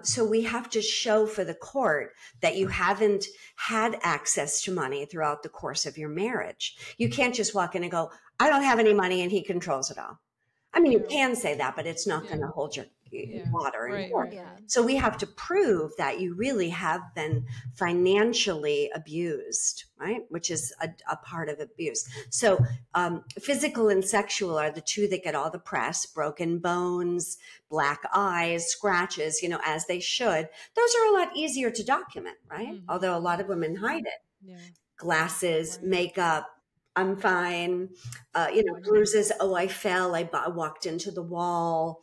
So we have to show for the court that you haven't had access to money throughout the course of your marriage. You can't just walk in and go, I don't have any money and he controls it all. I mean, you can say that, but it's not going to hold your water in court. Right. So we have to prove that you really have been financially abused, right? Which is a part of abuse. So physical and sexual are the 2 that get all the press: broken bones, black eyes, scratches, as they should. Those are a lot easier to document, right? Although a lot of women hide it. Yeah. Glasses, makeup, I'm fine. Bruises. Oh, I fell. I walked into the wall.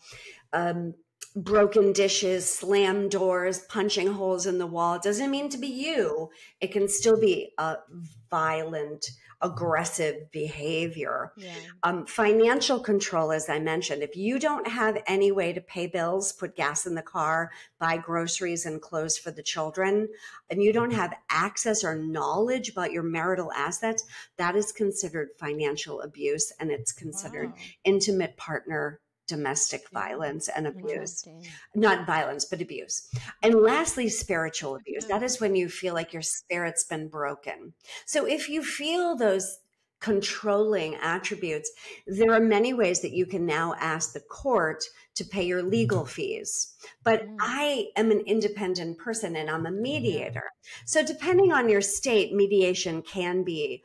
Broken dishes, slammed doors, punching holes in the wall. It doesn't mean to be you. It can still be a violent, aggressive behavior. Yeah. Financial control, as I mentioned, if you don't have any way to pay bills, put gas in the car, buy groceries and clothes for the children, and you don't have access or knowledge about your marital assets, that is considered financial abuse, and it's considered intimate partner domestic violence and abuse. Not violence, but abuse. And lastly, spiritual abuse. That is when you feel like your spirit's been broken. So if you feel those controlling attributes, there are many ways that you can now ask the court to pay your legal fees. But I am an independent person and I'm a mediator. So depending on your state, mediation can be,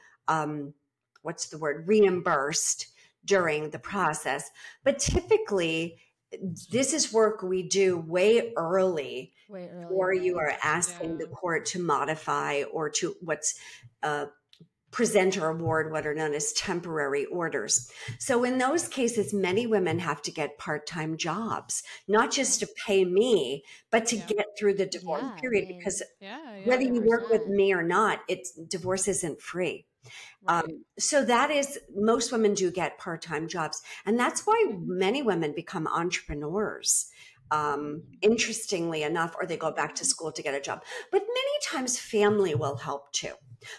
reimbursed during the process. But typically, this is work we do way early before you are asking the court to modify or to present or award what are known as temporary orders. So in those cases, many women have to get part-time jobs, not just to pay me, but to get through the divorce period. Because whether you work with me or not, divorce isn't free. So that is, most women do get part-time jobs. And that's why many women become entrepreneurs, interestingly enough, or they go back to school to get a job. But many times family will help too,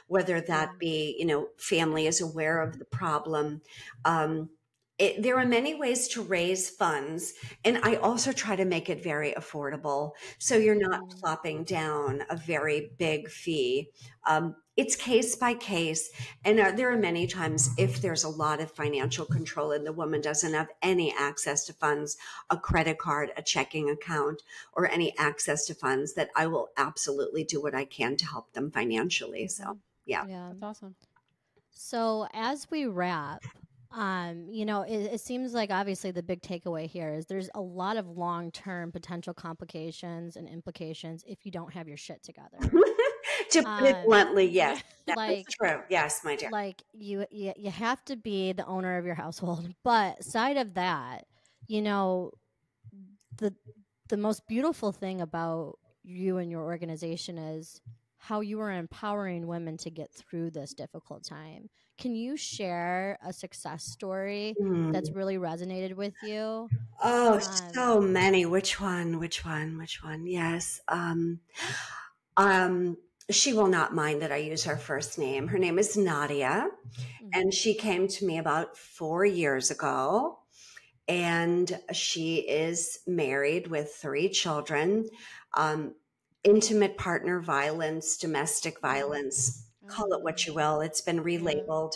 whether that be, family is aware of the problem. There are many ways to raise funds, and I also try to make it very affordable. So you're not plopping down a very big fee. It's case by case. And there are many times if there's a lot of financial control and the woman doesn't have any access to funds, a credit card, a checking account, or any access to funds, that I will absolutely do what I can to help them financially. So, yeah. That's awesome. So as we wrap, it seems like obviously the big takeaway here is there's a lot of long-term potential complications and implications if you don't have your shit together. To put it bluntly, yes, Yeah. that is Like true. Yes, my dear. like you have to be the owner of your household, but side of that, you know, the the most beautiful thing about you and your organization is how you are empowering women to get through this difficult time. Can you share a success story that's Mm. really resonated with you? Oh, Um, so many. Which one? Which one? Which one? Yes. Um, she will not mind that I use her first name. Her name is Nadia, and mhm. she came to me about 4 years ago. And she is married with 3 children. Um, Intimate partner violence, domestic Mm. violence, call it what Oh, you will. It's been yeah. relabeled,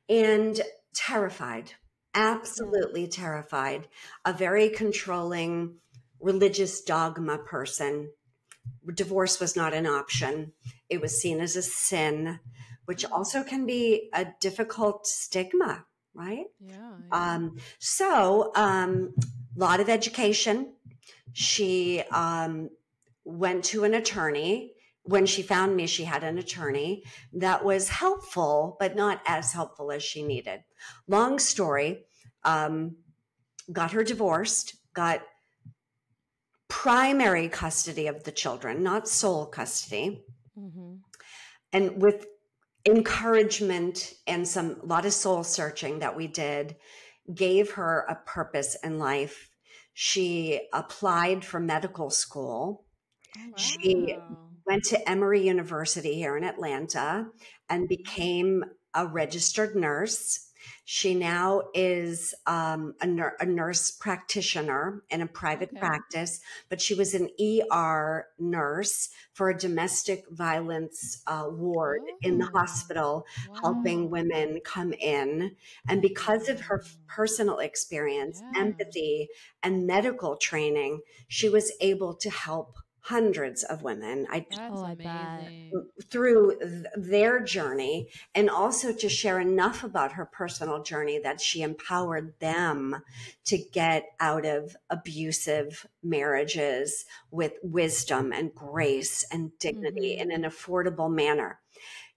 and terrified, Yeah. absolutely terrified. A very controlling religious dogma person. Divorce was not an option. It was seen as a sin, which Mm. also can be a difficult stigma, right? Yeah, yeah. Lot of education. She went to an attorney. When she found me, she had an attorney that was helpful, but not as helpful as she needed. Long story, um, got her divorced, got primary custody of the children, not sole custody. Mhm. And with encouragement and a lot of soul searching that we did, gave her a purpose in life. She applied for medical school. Oh She wow. went to Emory University here in Atlanta and Mhm. became a registered nurse. She now is a nurse practitioner in a private Okay. practice, but she was an ER nurse for a domestic violence ward in the Oh, hospital, helping wow. women come in. And because of Wow. her personal experience, Yeah. empathy, and medical training, she was able to help hundreds of women. Oh, That's I bet. amazing. Through their journey, and also to share enough about her personal journey that she empowered them to get out of abusive marriages with wisdom and grace and dignity in an Mhm. affordable manner.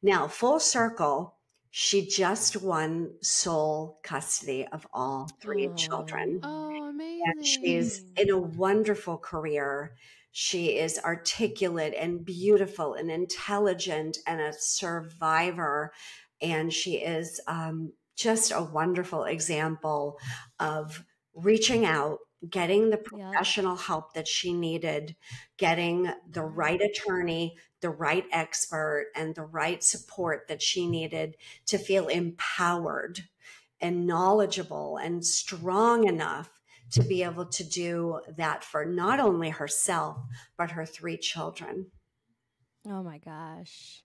Now, full circle, she just won sole custody of all 3 children. Oh. Oh, And she's amazing. in a wonderful career. She is articulate and beautiful and intelligent and a survivor. And she is just a wonderful example of reaching out, getting the Yep. professional help that she needed, getting the Yeah. right attorney, the right expert, and the right support that she needed to feel empowered and knowledgeable and strong enough to be able to do that for not only herself, but her 3 children. Oh my gosh.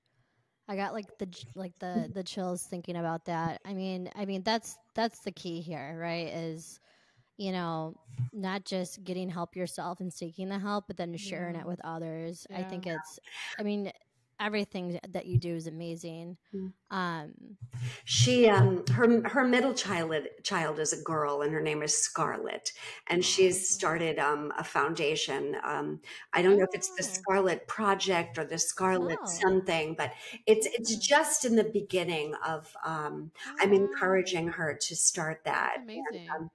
I got like the chills thinking about that. I mean that's the key here, right? Is, you know, not just getting help yourself and seeking the help, but then sharing Yeah. it with others. I Yeah. think it's I mean everything that you do is amazing. Um She her middle child is a girl, and her name is Scarlett, and she's Oh. started a foundation. I don't know if it's the Oh. Scarlet Project or the Scarlet oh, something, but it's Yeah. just in the beginning of. Oh, I'm wow. encouraging her to start That's that, and amazing.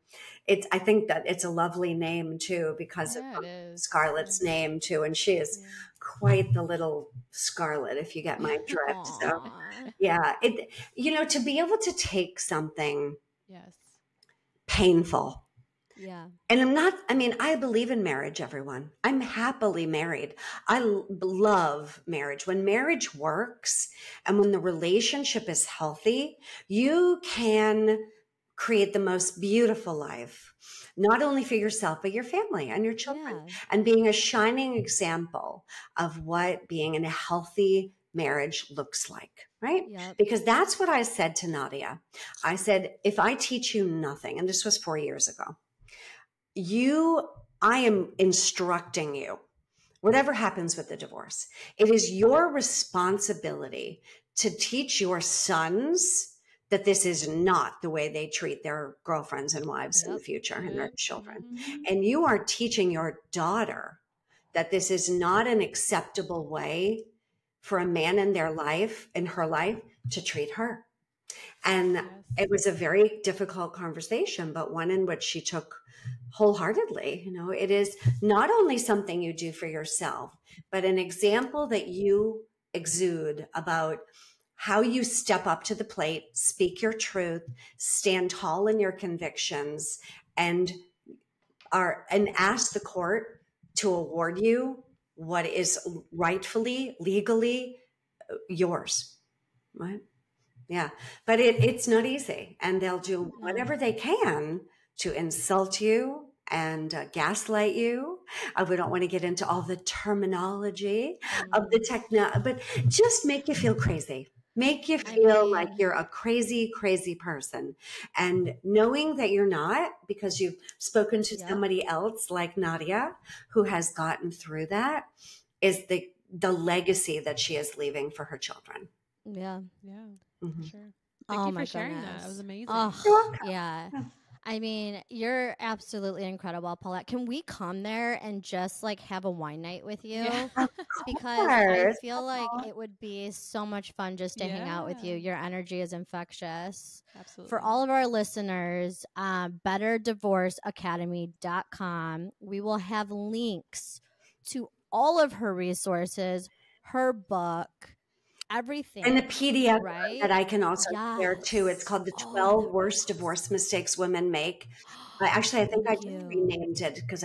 it's I think that it's a lovely name too because of Yeah, it is. Scarlett's Yeah. name too, and she is Yeah. quite the little Scarlet, if you get my drift. So aw. yeah, to be able to take something Yes. painful. Yeah. And I believe in marriage, everyone. I'm happily married. Love marriage. When marriage works and when the relationship is healthy, you can create the most beautiful life, not only for yourself, but your family and your children, Yeah. and being a shining example of what being in a healthy marriage looks like, right? Yep. Because that's what I said to Nadia. I said, if I teach you nothing, and this was 4 years ago, I am instructing you, whatever happens with the divorce, it is your responsibility to teach your sons that this is not the way they treat their girlfriends and wives in the Yep. future and their Yep. children. Mm-hmm. And you are teaching your daughter that this is not an acceptable way for a man in her life, to treat her. And it was a very difficult conversation, but one in which she took wholeheartedly. It is not only something you do for yourself, but an example that you exude about how you step up to the plate, speak your truth, stand tall in your convictions, and ask the court to award you what is rightfully, legally yours. Right? Yeah. But it's not easy. And they'll do whatever they can to insult you and gaslight you. We don't want to get into all the terminology of the but just make you feel crazy. Make you feel like you're a crazy, crazy person. And knowing that you're not, because you've spoken to somebody else like Nadia, who has gotten through that, is the legacy that she is leaving for her children. Yeah. Mm-hmm. Sure. Thank you for sharing that. It was amazing. Yeah. I mean, you're absolutely incredible, Paulette. Can we come there and just like have a wine night with you? Yeah. Because I feel like it would be so much fun just to hang out with you. Your energy is infectious. Absolutely. For all of our listeners, betterdivorceacademy.com, we will have links to all of her resources, her book, everything. And a PDF that I can also share too. It's called The 12 Worst Divorce Mistakes Women Make. Actually, I think I just renamed it because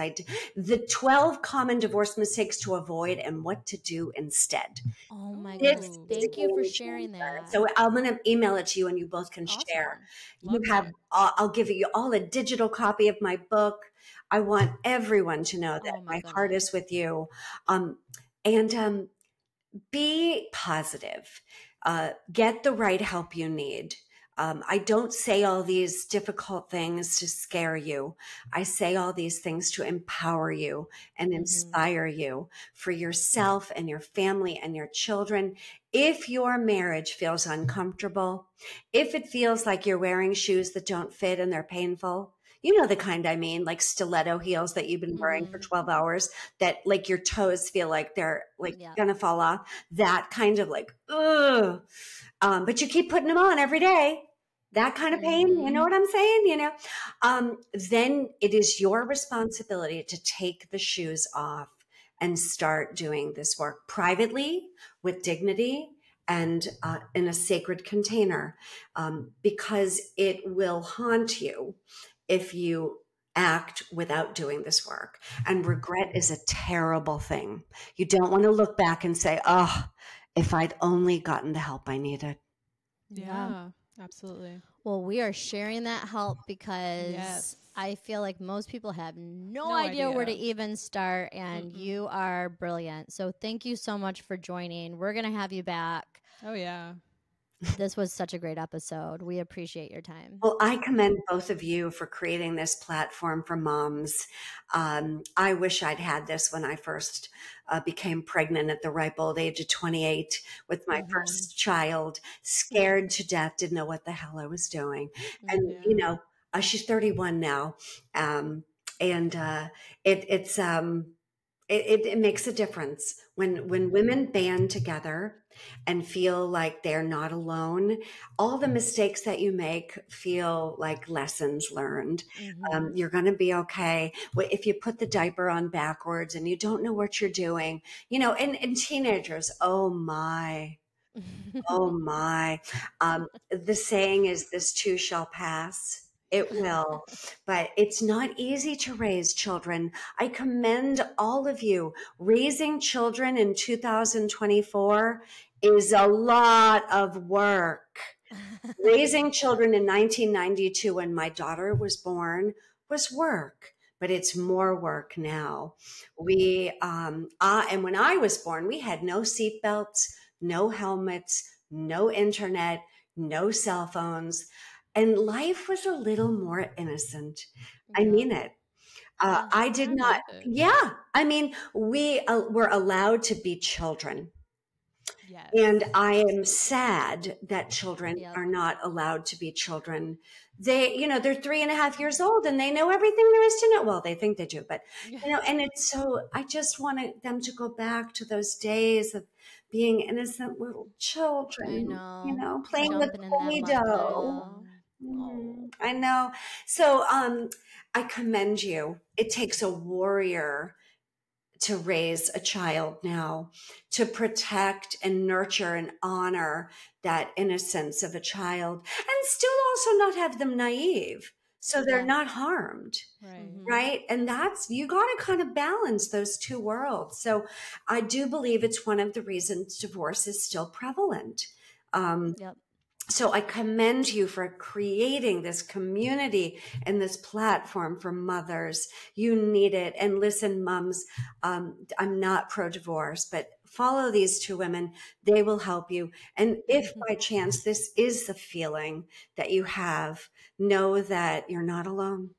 the 12 common divorce mistakes to avoid and what to do instead. Oh my goodness. Thank you for sharing that. So I'm going to email it to you and you both can share. I'll give you all a digital copy of my book. I want everyone to know that my heart is with you. Be positive. Get the right help you need. I don't say all these difficult things to scare you. I say all these things to empower you and inspire you for yourself and your family and your children. If your marriage feels uncomfortable, if it feels like you're wearing shoes that don't fit and they're painful, you know the kind I mean, like stiletto heels that you've been wearing for 12 hours that like your toes feel like they're like gonna fall off. That kind of like, ugh. But you keep putting them on every day. That kind of pain, you know what I'm saying? Then it is your responsibility to take the shoes off and start doing this work privately with dignity and in a sacred container, because it will haunt you if you act without doing this work. And regret is a terrible thing. You don't want to look back and say, oh, if I'd only gotten the help I needed. Yeah, absolutely. Well, we are sharing that help because I feel like most people have no idea where to even start, and you are brilliant. So thank you so much for joining. We're going to have you back. Oh, yeah. This was such a great episode. We appreciate your time. Well, I commend both of you for creating this platform for moms. I wish I'd had this when I first became pregnant at the ripe old age of 28 with my first child, scared to death, didn't know what the hell I was doing. And, she's 31 now. It makes a difference when women band together and feel like they're not alone. All the mistakes that you make feel like lessons learned. You're going to be okay. If you put the diaper on backwards and you don't know what you're doing, and teenagers, oh my. The saying is, this too shall pass. It will, but it's not easy to raise children. I commend all of you. Raising children in 2024 is a lot of work. Raising children in 1992 when my daughter was born was work, but it's more work now. And when I was born, we had no seatbelts, no helmets, no internet, no cell phones. And life was a little more innocent. I mean it. I did not. Yeah. I mean, we were allowed to be children. Yes. And I am sad that children are not allowed to be children. They're 3.5 years old and they know everything there is to know. Well, they think they do, but and it's so, I just wanted them to go back to those days of being innocent little children, I know. playing with Jumping in that mud Play-Doh. puddle. I know. So I commend you. It takes a warrior to raise a child now, to protect and nurture and honor that innocence of a child, and still also not have them naive, so they're not harmed. Right. And you got to kind of balance those two worlds. So I do believe it's one of the reasons divorce is still prevalent. So I commend you for creating this community and this platform for mothers. You need it. And listen, moms, I'm not pro-divorce, but follow these two women. They will help you. And if by chance this is the feeling that you have, know that you're not alone.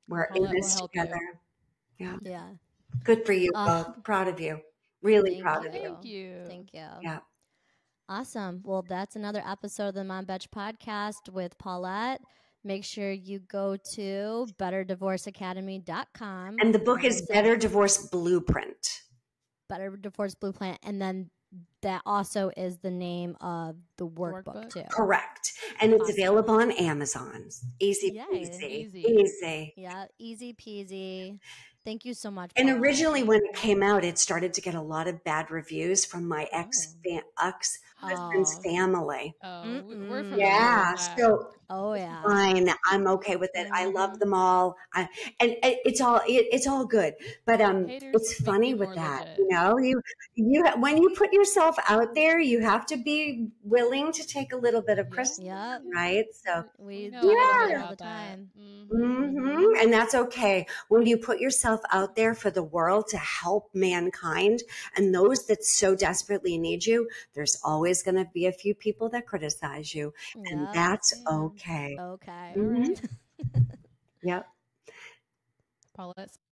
We're in this together. Yeah. Good for you both. Proud of you. Really proud of you. Thank you. Yeah. Awesome. Well, that's another episode of the Mom Betch podcast with Paulette. Make sure you go to betterdivorceacademy.com. And the book is Better Divorce Blueprint. Better Divorce Blueprint. And then that also is the name of the workbook too. Correct. And it's available on Amazon. Easy peasy. Yeah, easy peasy. Thank you so much. And originally when it came out, it started to get a lot of bad reviews from my ex-husband's family. We're familiar with that. So fine. I'm okay with it. I love them all. And it's all good. But it's funny with that. You when you put yourself out there, you have to be willing to take a little bit of criticism, right? So we do it all the time. And that's okay. When you put yourself out there for the world to help mankind and those that so desperately need you, there's always going to be a few people that criticize you, and that's okay. Okay. Yep. Paulette.